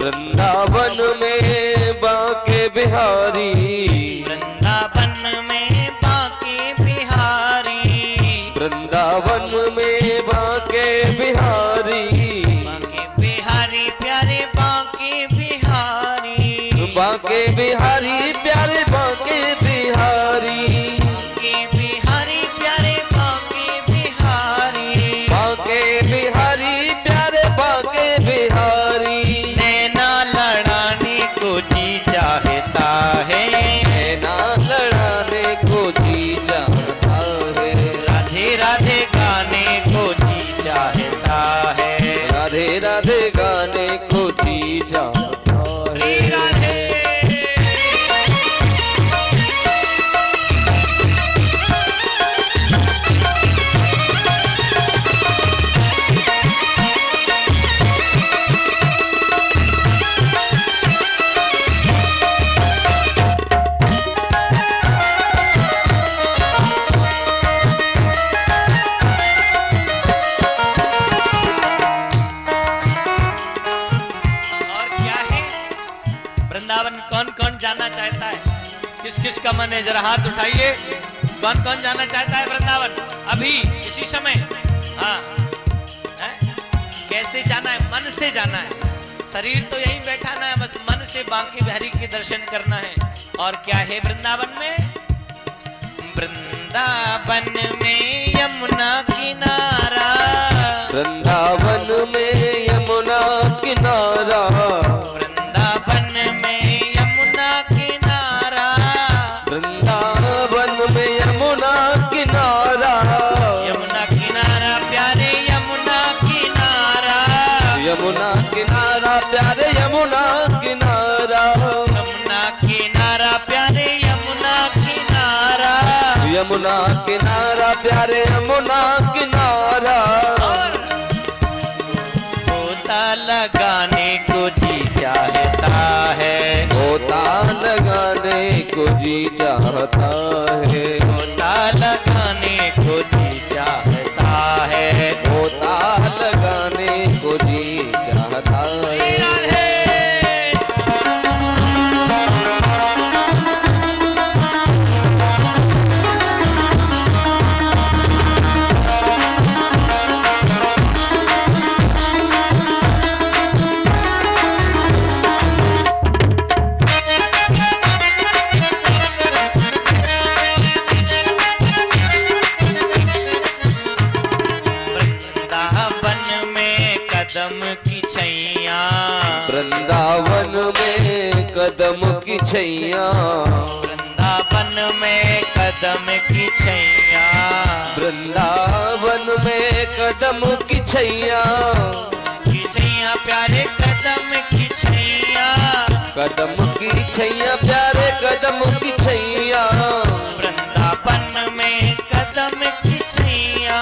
वृंदावन में बांके बिहारी, वृंदावन में बांके बिहारी, वृंदावन में बांके बिहारी, बांके बिहारी प्यारे बांके बिहारी, बांके बिहारी प्यारे बांके बिहारी, बांके बिहारी प्यारे बांके बिहारी, बांके बिहारी प्यारे बांके बिहारी। नैना लड़ाने को जी चाहता है, नैना लड़ाने को जी चाहता है, राधे राधे गाने को जी चाहता है, राधे राधे गाने को जी चाहता श्री है। राधे। और क्या है वृंदावन कौन कौन जाना चाहता है? किस किस का मन है जरा हाथ उठाइए। कौन कौन जाना चाहता है वृंदावन अभी इसी समय? हाँ है? कैसे जाना है? मन से जाना है। शरीर तो यहीं बैठाना है, बस मन से बांके बिहारी के दर्शन करना है। और क्या है वृंदावन में? वृंदावन में यमुना किनारा, वृंदावन में यमुना किनारा, वृंदावन में यमुना किनारा, वृंदावन में यमुना किनारा, यमुना किनारा प्यारे यमुना किनारा, यमुना किनारा प्यारे यमुना किनारा, यमुना किनारा प्यारे यमुना किनारा, यमुना किनारा प्यारे यमुना किनारा। और गोता लगाने को जी चाहता है, गोता लगाने को जी चाहता है, गोता लगाने को जी चाहता है, गोता लगाने को जी चाहता श्री है। राधे। वृंदावन में कदम की छैया, वृंदावन में कदम की छैया, वृंदावन में कदम की छैया, वृंदावन में कदम की छैया, प्यारे कदम की छैया, कदम की छैया प्यारे कदम की छैया, वृंदावन में कदम की छैया,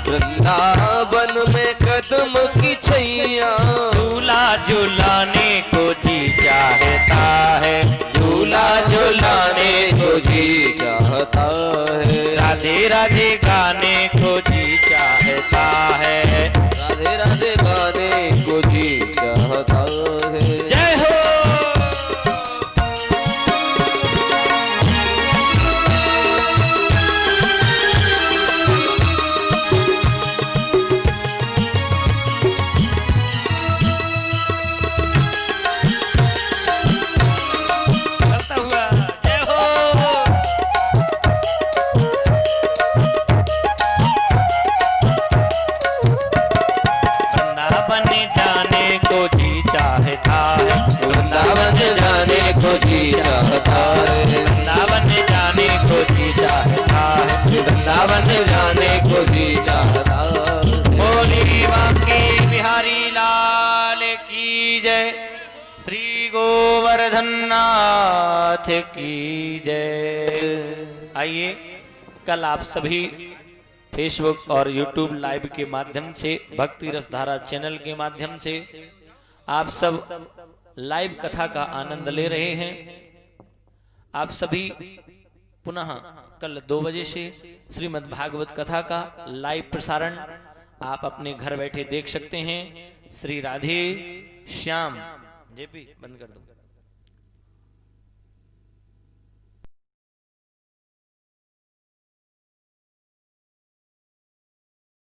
वृंदावन में कदम की छैया। झूला झूलाने को जी चाहता है, झूला झूलाने को जी चाहता है, राधे राधे गाने को जी चाहता है, राधे राधे गाने को जी चाहता है। जय हो। करता हुआ जय हो। वृंदावन जाने को जी चाहता है, वृंदावन जाने को जी चाहता है, वृंदावन जाने को जी चाहता है, वृंदावन जाने को जी चाहता है। बोली बांके बिहारी लाल की जय, श्री गोवर्धन नाथ की जय। आइए कल आप सभी फेसबुक और यूट्यूब लाइव के माध्यम से, भक्ति रसधारा चैनल के माध्यम से आप सब लाइव कथा का आनंद ले रहे हैं। आप सभी पुनः कल 2 बजे से श्रीमद् भागवत कथा का लाइव प्रसारण आप अपने घर बैठे देख सकते हैं। श्री राधे श्याम जेपी बंद कर दो।